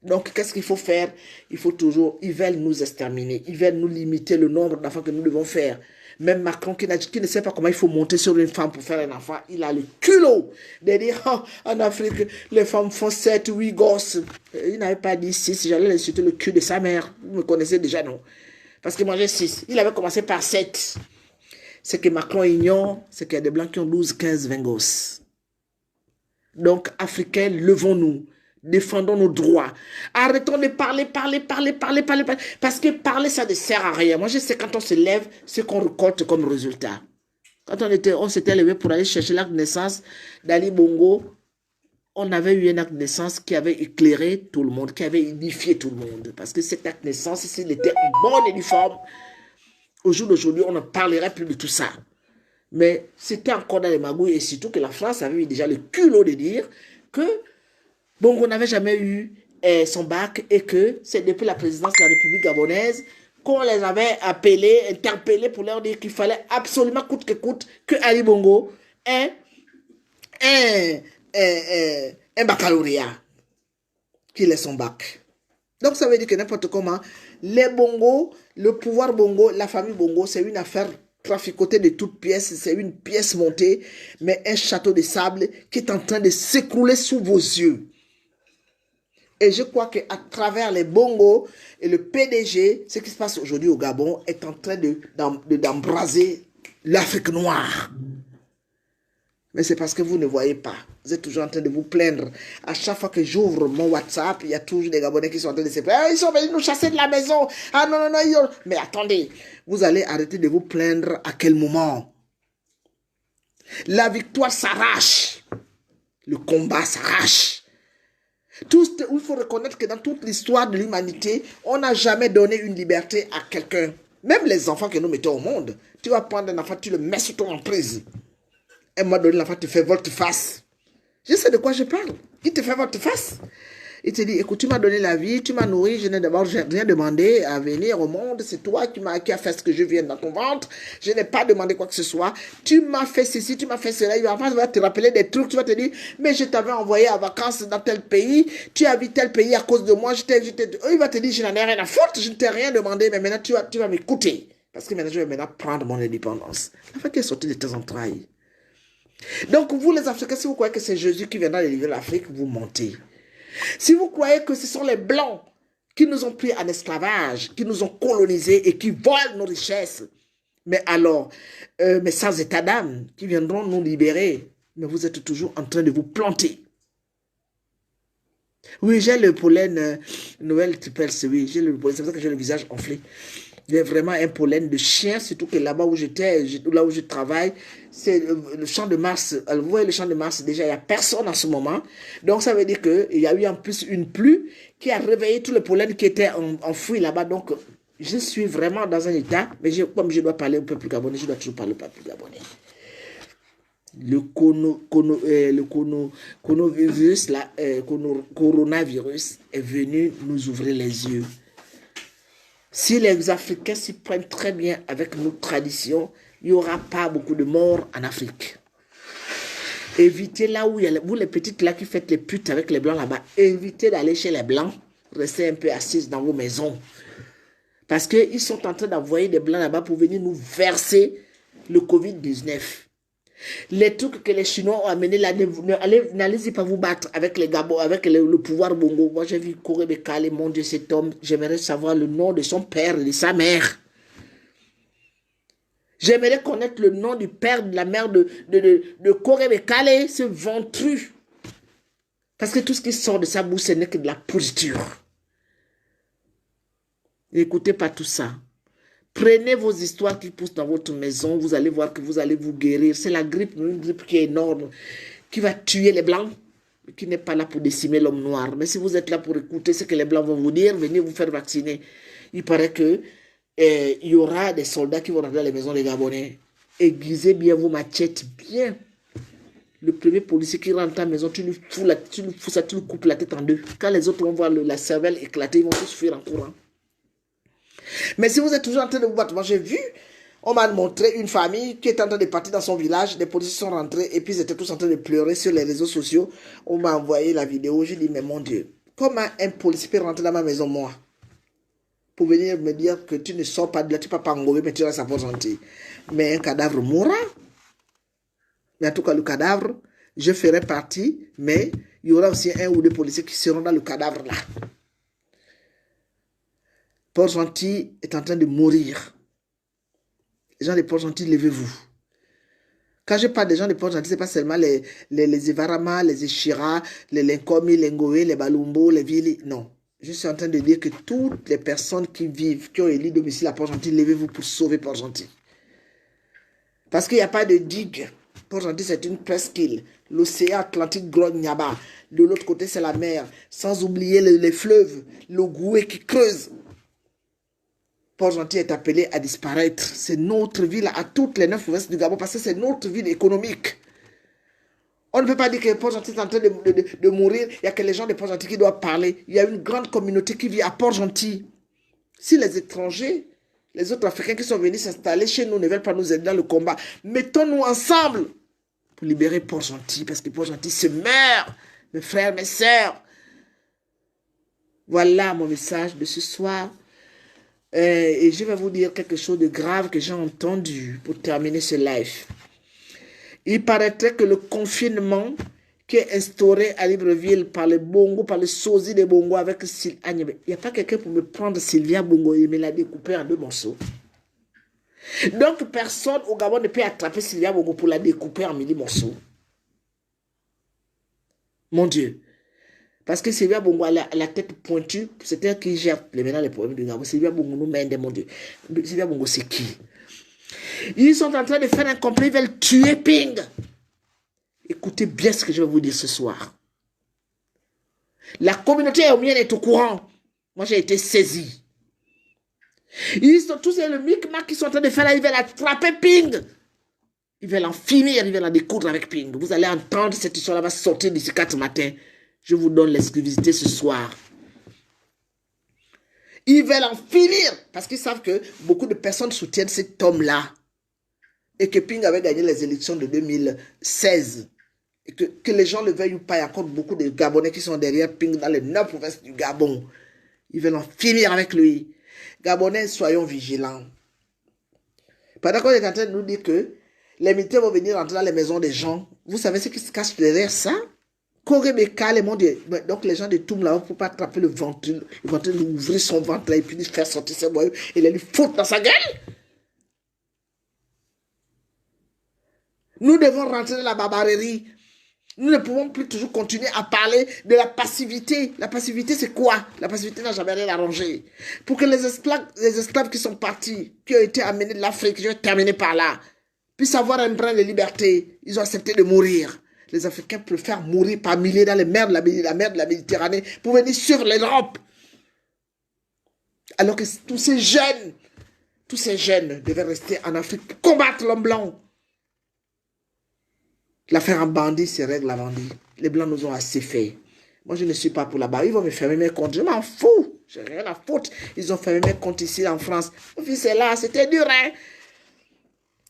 Donc, qu'est-ce qu'il faut faire? Il faut toujours, ils veulent nous exterminer, ils veulent nous limiter le nombre d'enfants que nous devons faire. Même Macron qui ne sait pas comment il faut monter sur une femme pour faire un enfant, il a le culot de dire, oh, en Afrique, les femmes font 7, 8 gosses. Il n'avait pas dit 6, j'allais insulter le cul de sa mère. Vous me connaissez déjà, non? Parce qu'il mangeait 6. Il avait commencé par 7. Ce que Macron ignore, c'est qu'il y a des Blancs qui ont 12, 15, 20 gosses. Donc, Africains, levons-nous. Défendons nos droits. Arrêtons de parler. Parce que parler, ça ne sert à rien. Moi, je sais quand on se lève, ce qu'on récolte comme résultat. Quand on s'était levé pour aller chercher l'acte de naissance d'Ali Bongo, on avait eu un acte de naissance qui avait éclairé tout le monde, qui avait unifié tout le monde. Parce que cet acte de naissance, s'il était en bonne uniforme, au jour d'aujourd'hui, on ne parlerait plus de tout ça. Mais c'était encore dans les magouilles, et surtout que la France avait eu déjà le culot de dire que Bongo n'avait jamais eu son bac et que c'est depuis la présidence de la République gabonaise qu'on les avait appelés, interpellés pour leur dire qu'il fallait absolument coûte que coûte que Ali Bongo ait un baccalauréat, qu'il ait son bac. Donc ça veut dire que n'importe comment, les Bongo, le pouvoir Bongo, la famille Bongo, c'est une affaire traficotée de toutes pièces, c'est une pièce montée, mais un château de sable qui est en train de s'écrouler sous vos yeux. Et je crois qu'à travers les Bongo et le PDG, ce qui se passe aujourd'hui au Gabon est en train d'embraser l'Afrique noire. Mais c'est parce que vous ne voyez pas. Vous êtes toujours en train de vous plaindre. À chaque fois que j'ouvre mon WhatsApp, il y a toujours des Gabonais qui sont en train de se plaindre. Ah, ils sont venus nous chasser de la maison. Ah non, non, non. Mais attendez, vous allez arrêter de vous plaindre à quel moment? La victoire s'arrache. Le combat s'arrache. Il faut reconnaître que dans toute l'histoire de l'humanité, on n'a jamais donné une liberté à quelqu'un. Même les enfants que nous mettons au monde. Tu vas prendre un enfant, tu le mets sur ton emprise. Un mois donné, l'enfant te fait volte-face. Je sais de quoi je parle. Il te fait volte-face. Il te dit, écoute, tu m'as donné la vie, tu m'as nourri, je n'ai d'abord rien demandé à venir au monde. C'est toi qui as fait ce que je viens dans ton ventre. Je n'ai pas demandé quoi que ce soit. Tu m'as fait ceci, tu m'as fait cela. Il va te rappeler des trucs. Tu vas te dire, mais je t'avais envoyé en vacances dans tel pays. Tu as vu tel pays à cause de moi. Il va te dire, je n'en ai rien à foutre. Je ne t'ai rien demandé, mais maintenant tu vas m'écouter. Parce que maintenant, je vais maintenant prendre mon indépendance. La femme qui est sortie de tes entrailles. Donc, vous les Africains, si vous croyez que c'est Jésus qui viendra délivrer l'Afrique, vous mentez. Si vous croyez que ce sont les Blancs qui nous ont pris en esclavage, qui nous ont colonisés et qui volent nos richesses, mais alors, mais sans état d'âme, qui viendront nous libérer, mais vous êtes toujours en train de vous planter. Oui, j'ai le pollen Noël Tripels, oui, j'ai le pollen, c'est pour ça que j'ai le visage enflé. J'ai vraiment un pollen de chien, surtout que là-bas où j'étais, là où je travaille, c'est le champ de Mars. Alors, vous voyez le champ de Mars, déjà, il n'y a personne en ce moment. Donc, ça veut dire qu'il y a eu en plus une pluie qui a réveillé tout le pollen qui était enfoui là-bas. Donc, je suis vraiment dans un état, mais comme je dois parler au peuple gabonais, je dois toujours parler au peuple gabonais. Coronavirus est venu nous ouvrir les yeux. Si les Africains s'y prennent très bien avec nos traditions, il n'y aura pas beaucoup de morts en Afrique. Évitez là où il y a vous les petites là qui faites les putes avec les blancs là-bas, évitez d'aller chez les blancs, restez un peu assises dans vos maisons. Parce qu'ils sont en train d'envoyer des blancs là-bas pour venir nous verser le Covid-19. Les trucs que les Chinois ont amenés là, n'allez-y pas vous battre avec les Gabon, avec le pouvoir Bongo. Moi, j'ai vu Koré Bekale, mon Dieu, cet homme. J'aimerais savoir le nom de son père et de sa mère. J'aimerais connaître le nom du père, de la mère de Koré Bekale, ce ventru. Parce que tout ce qui sort de sa bouche, ce n'est que de la pourriture. N'écoutez pas tout ça. Prenez vos histoires qui poussent dans votre maison, vous allez voir que vous allez vous guérir. C'est la grippe, une grippe qui est énorme, qui va tuer les Blancs, qui n'est pas là pour décimer l'homme noir. Mais si vous êtes là pour écouter ce que les Blancs vont vous dire, venez vous faire vacciner. Il paraît que il y aura des soldats qui vont rentrer dans les maisons des Gabonais. Aiguisez bien vos machettes, bien. Le premier policier qui rentre à la maison, tu lui coupes la tête en deux. Quand les autres vont voir la cervelle éclater, ils vont tous fuir en courant. Mais si vous êtes toujours en train de vous battre, moi j'ai vu, on m'a montré une famille qui était en train de partir dans son village, les policiers sont rentrés et puis ils étaient tous en train de pleurer sur les réseaux sociaux. On m'a envoyé la vidéo, j'ai dit, mais mon Dieu, comment un policier peut rentrer dans ma maison, moi, pour venir me dire que tu ne sors pas de là, tu ne peux pas engommer, mais tu restes à Port-Gentil. Mais un cadavre mourra. Mais en tout cas, le cadavre, je ferai partie, mais il y aura aussi un ou deux policiers qui seront dans le cadavre là. Port-Gentil est en train de mourir. Les gens de Port-Gentil, levez-vous. Quand je parle des gens de Port-Gentil, ce n'est pas seulement les Ivarama, les Eshira, les Lenkomi, les Ngoé, les Balumbo, les Vili. Non. Je suis en train de dire que toutes les personnes qui vivent, qui ont élu domicile à Port-Gentil, levez-vous pour sauver Port-Gentil. Parce qu'il n'y a pas de digue. Port-Gentil, c'est une presqu'île. L'océan Atlantique grogne là-bas. De l'autre côté, c'est la mer. Sans oublier les fleuves, le Goué qui creuse. Port-Gentil est appelé à disparaître. C'est notre ville à toutes les 9 provinces du Gabon parce que c'est notre ville économique. On ne peut pas dire que Port-Gentil est en train de mourir. Il n'y a que les gens de Port-Gentil qui doivent parler. Il y a une grande communauté qui vit à Port-Gentil. Si les étrangers, les autres Africains qui sont venus s'installer chez nous ne veulent pas nous aider dans le combat, mettons-nous ensemble pour libérer Port-Gentil parce que Port-Gentil se meurt. Mes frères, mes sœurs. Voilà mon message de ce soir. Et je vais vous dire quelque chose de grave que j'ai entendu pour terminer ce live. Il paraîtrait que le confinement qui est instauré à Libreville par les Bongo, par les sosies des Bongo avec Sylvia, il n'y a pas quelqu'un pour me prendre Sylvia Bongo et me la découper en 2 morceaux. Donc personne au Gabon ne peut attraper Sylvia Bongo pour la découper en 1000 morceaux. Mon Dieu. Parce que Sylvia Bongo a la tête pointue, c'est elle qui gère maintenant les problèmes du Gabon. Sylvia Bongo nous mène, mon Dieu. Sylvia Bongo, c'est qui? Ils sont en train de faire un complot, ils veulent tuer Ping. Écoutez bien ce que je vais vous dire ce soir. La communauté éomienne est au courant. Moi, j'ai été saisi. Ils sont tous le micmac qui sont en train de faire là, ils veulent attraper Ping. Ils veulent en finir, ils veulent en découdre avec Ping. Vous allez entendre cette histoire-là va sortir d'ici 4 matins. Je vous donne l'exclusivité ce soir. Ils veulent en finir parce qu'ils savent que beaucoup de personnes soutiennent cet homme-là. Et que Ping avait gagné les élections de 2016. Et que les gens le veuillent ou pas, il y a encore beaucoup de Gabonais qui sont derrière Ping dans les 9 provinces du Gabon. Ils veulent en finir avec lui. Gabonais, soyons vigilants. Pendant qu'on est en train de nous dire que les militaires vont venir entrer dans les maisons des gens, vous savez ce qui se cache derrière ça? Donc les gens de Toum là, il ne faut pas attraper le ventre, ouvrir son ventre là, et puis faire sortir ses boyaux et les lui foutre dans sa gueule. Nous devons rentrer dans la barbarie. Nous ne pouvons plus toujours continuer à parler de la passivité. La passivité, c'est quoi? La passivité n'a jamais rien arrangé. Pour que les esclaves qui sont partis, qui ont été amenés de l'Afrique, je vais terminer par là, puissent avoir un brin de liberté, ils ont accepté de mourir. Les Africains préfèrent mourir par milliers dans les mers de la mer de la Méditerranée pour venir suivre l'Europe. Alors que tous ces jeunes devaient rester en Afrique pour combattre l'homme blanc. L'affaire en bandit, c'est règle la bandit. Les Blancs nous ont assez fait. Moi, je ne suis pas pour là-bas. Ils vont me fermer mes comptes. Je m'en fous. J'ai rien à foutre. Ils ont fermé mes comptes ici en France. Mon fils est là. C'était dur, hein.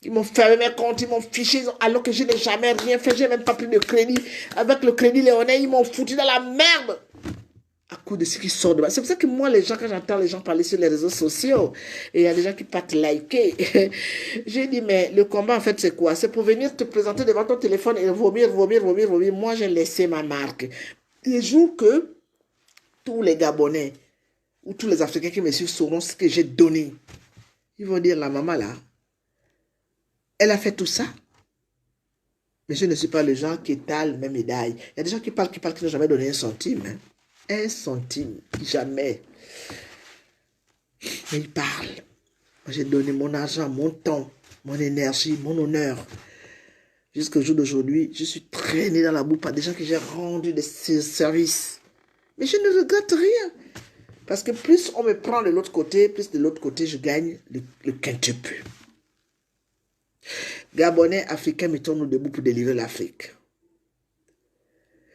Ils m'ont fermé mes comptes. Ils m'ont fiché. Alors que je n'ai jamais rien fait. Je n'ai même pas pris de crédit. Avec le crédit léonais, ils m'ont foutu dans la merde. À cause de ce qui sort de là. C'est pour ça que moi, les gens, quand j'entends les gens parler sur les réseaux sociaux, et il y a des gens qui partent liker, j'ai dit, mais le combat, en fait, c'est quoi? C'est pour venir te présenter devant ton téléphone et vomir. Moi, j'ai laissé ma marque. Les jours que tous les Gabonais ou tous les Africains qui me suivent sauront ce que j'ai donné, ils vont dire, la maman, là, elle a fait tout ça. Mais je ne suis pas le genre qui étale mes médailles. Il y a des gens qui parlent, qui n'ont jamais donné un centime, hein. 1 centime, jamais. Mais il parle. Moi, j'ai donné mon argent, mon temps, mon énergie, mon honneur. Jusqu'au jour d'aujourd'hui, je suis traîné dans la boue par des gens que j'ai rendu des services. Mais je ne regrette rien. Parce que plus on me prend de l'autre côté, plus de l'autre côté, je gagne le quintuple. Gabonais, Africains, mettons-nous debout pour délivrer l'Afrique.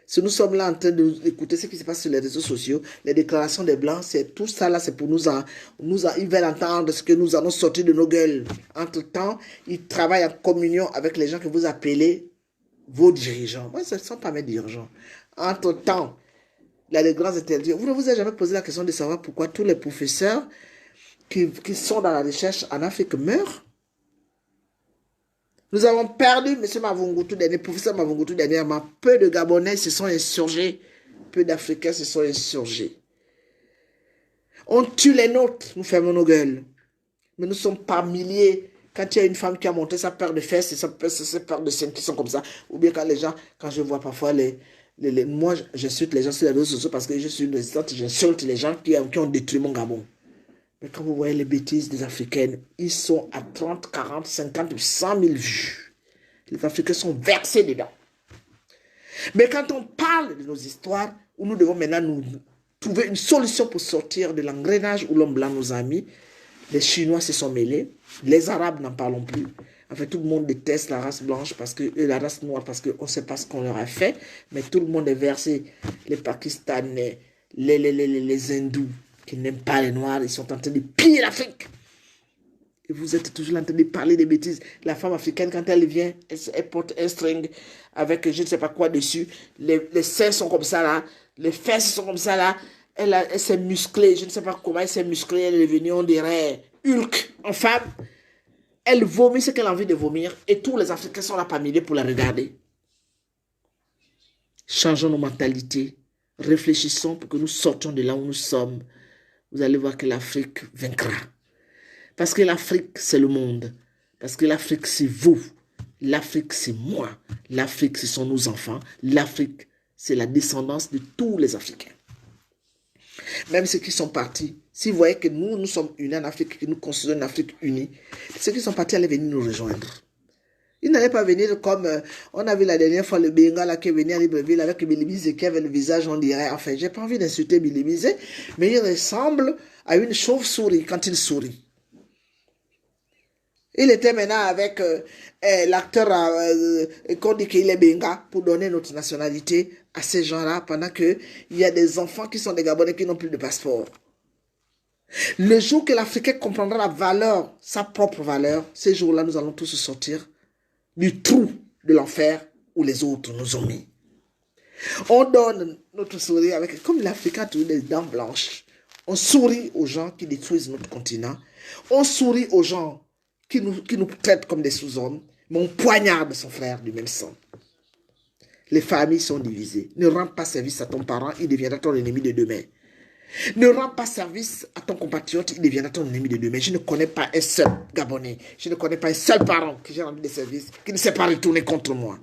Si nous sommes là en train d'écouter ce qui se passe sur les réseaux sociaux, les déclarations des Blancs, c'est tout ça là, c'est pour ils veulent entendre ce que nous allons sortir de nos gueules. Entre-temps, ils travaillent en communion avec les gens que vous appelez vos dirigeants. Moi, ce ne sont pas mes dirigeants. Entre-temps, il y a des grands interdits. Vous ne vous avez jamais posé la question de savoir pourquoi tous les professeurs qui sont dans la recherche en Afrique meurent? Nous avons perdu M. Mavungutu, professeur Mavungutu dernièrement. Peu de Gabonais se sont insurgés. Peu d'Africains se sont insurgés. On tue les nôtres, nous fermons nos gueules. Mais nous sommes par milliers. Quand il y a une femme qui a monté sa paire de fesses et sa paire de seins qui sont comme ça, ou bien quand je vois parfois moi, j'insulte les gens sur les réseaux sociaux parce que je suis une résistante, j'insulte les gens qui ont détruit mon Gabon. Mais quand vous voyez les bêtises des Africaines, ils sont à 30, 40, 50 ou 100 000 vues. Les Africains sont versés dedans. Mais quand on parle de nos histoires, où nous devons maintenant nous trouver une solution pour sortir de l'engrenage où l'homme blanc nous a mis, les Chinois se sont mêlés, les Arabes n'en parlons plus. En fait, tout le monde déteste la race blanche, la race noire, parce qu'on ne sait pas ce qu'on leur a fait, mais tout le monde est versé. Les Pakistanais, les Hindous, qui n'aiment pas les Noirs, ils sont en train de piller l'Afrique. Et vous êtes toujours en train de parler des bêtises. La femme africaine, quand elle vient, elle porte un string avec je ne sais pas quoi dessus. Les seins sont comme ça là, les fesses sont comme ça là. Elle s'est musclée, je ne sais pas comment elle s'est musclée, elle est devenue, on dirait, Hulk en femme. Elle vomit ce qu'elle a envie de vomir et tous les Africains sont là parmi eux pour la regarder. Changeons nos mentalités. Réfléchissons pour que nous sortions de là où nous sommes. Vous allez voir que l'Afrique vaincra. Parce que l'Afrique, c'est le monde. Parce que l'Afrique, c'est vous. L'Afrique, c'est moi. L'Afrique, ce sont nos enfants. L'Afrique, c'est la descendance de tous les Africains. Même ceux qui sont partis, si vous voyez que nous sommes unis en Afrique, que nous considérons une Afrique unie, ceux qui sont partis allaient venir nous rejoindre. Ils n'allaient pas venir comme on a vu la dernière fois le Benga là, qui est venu à Libreville avec Billy qui avait le visage, on dirait, enfin, j'ai pas envie d'insulter Billy, mais il ressemble à une chauve-souris quand il sourit. Il était maintenant avec l'acteur qu'on dit qu'il est Benga pour donner notre nationalité à ces gens-là pendant qu'il y a des enfants qui sont des Gabonais qui n'ont plus de passeport. Le jour que l'Africain comprendra la valeur, sa propre valeur, ces jours-là, nous allons tous sortir du trou de l'enfer où les autres nous ont mis. On donne notre sourire avec, comme l'Africain a toujours des dents blanches. On sourit aux gens qui détruisent notre continent. On sourit aux gens qui nous traitent comme des sous-hommes. Mais on poignarde son frère du même sang. Les familles sont divisées. Ne rends pas service à ton parent, il deviendra ton ennemi de demain. Ne rends pas service à ton compatriote, il deviendra ton ennemi de demain. Je ne connais pas un seul Gabonais, je ne connais pas un seul parent que j'ai rendu des services qui ne s'est pas retourné contre moi.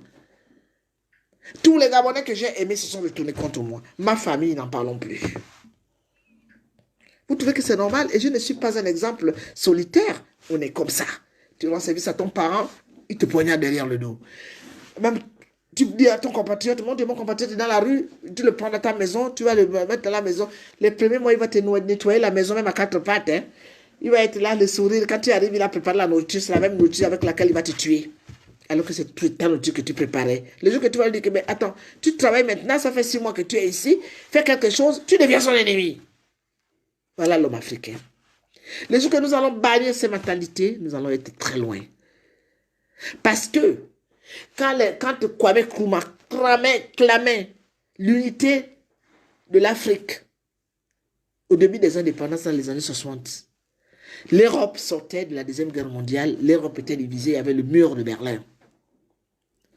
Tous les Gabonais que j'ai aimés se sont retournés contre moi. Ma famille, n'en parlons plus. Vous trouvez que c'est normal? Et je ne suis pas un exemple solitaire. On est comme ça. Tu rends service à ton parent, il te poignarde derrière le dos. Même tu dis à ton compatriote, mon compatriote est dans la rue, tu le prends dans ta maison, tu vas le mettre dans la maison. Les premiers mois, il va te nettoyer la maison, même à quatre pattes. Hein. Il va être là, le sourire. Quand tu arrives, il a préparé la nourriture. C'est la même nourriture avec laquelle il va te tuer. Alors que c'est ta nourriture que tu préparais. Le jour que tu vas lui dire que, mais attends, tu travailles maintenant, ça fait 6 mois que tu es ici, fais quelque chose, tu deviens son ennemi. Voilà l'homme africain. Le jour que nous allons bannir ces mentalités, nous allons être très loin. Parce que, quand Kwame Nkrumah clamait l'unité de l'Afrique au début des indépendances dans les années 60, l'Europe sortait de la Deuxième Guerre mondiale, l'Europe était divisée, il y avait le mur de Berlin.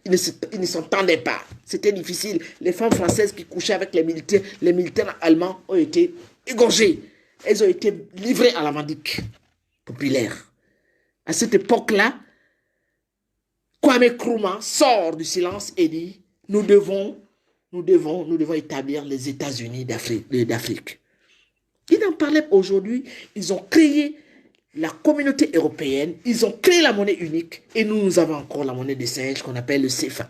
Ils ne s'entendaient pas, c'était difficile. Les femmes françaises qui couchaient avec les militaires allemands ont été égorgées. Elles ont été livrées à la Vendique populaire. À cette époque-là, Kwame Nkrumah sort du silence et dit nous devons établir les États-Unis d'Afrique. Ils en parlaient aujourd'hui, ils ont créé la communauté européenne, ils ont créé la monnaie unique et nous avons encore la monnaie des singes qu'on appelle le CFA.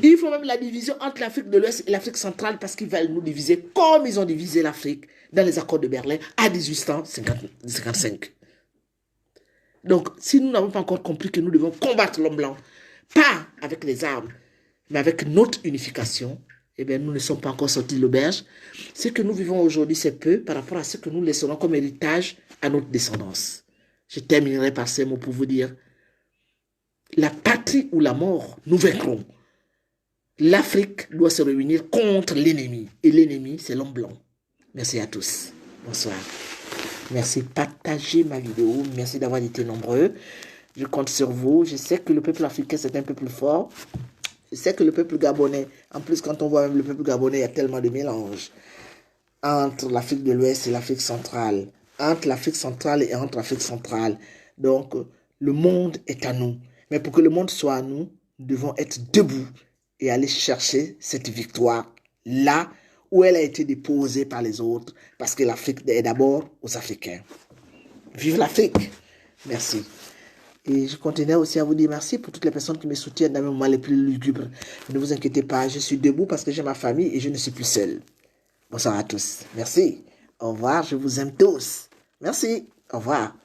Il faut même la division entre l'Afrique de l'Ouest et l'Afrique centrale parce qu'ils veulent nous diviser comme ils ont divisé l'Afrique dans les accords de Berlin à 1855. Donc, si nous n'avons pas encore compris que nous devons combattre l'homme blanc, pas avec les armes, mais avec notre unification, eh bien, nous ne sommes pas encore sortis de l'auberge. Ce que nous vivons aujourd'hui, c'est peu par rapport à ce que nous laisserons comme héritage à notre descendance. Je terminerai par ces mots pour vous dire, la patrie ou la mort, nous vaincrons. L'Afrique doit se réunir contre l'ennemi. Et l'ennemi, c'est l'homme blanc. Merci à tous. Bonsoir. Merci. Partagez ma vidéo. Merci d'avoir été nombreux. Je compte sur vous. Je sais que le peuple africain, c'est un peu plus fort. Je sais que le peuple gabonais, en plus, quand on voit même le peuple gabonais, il y a tellement de mélange entre l'Afrique de l'Ouest et l'Afrique centrale. Entre l'Afrique centrale et entre l'Afrique centrale. Donc, le monde est à nous. Mais pour que le monde soit à nous, nous devons être debout et aller chercher cette victoire là où elle a été déposée par les autres, parce que l'Afrique est d'abord aux Africains. Vive l'Afrique! Merci. Et je continue aussi à vous dire merci pour toutes les personnes qui me soutiennent dans mes moments les plus lugubres. Ne vous inquiétez pas, je suis debout parce que j'ai ma famille et je ne suis plus seul. Bonsoir à tous. Merci. Au revoir, je vous aime tous. Merci. Au revoir.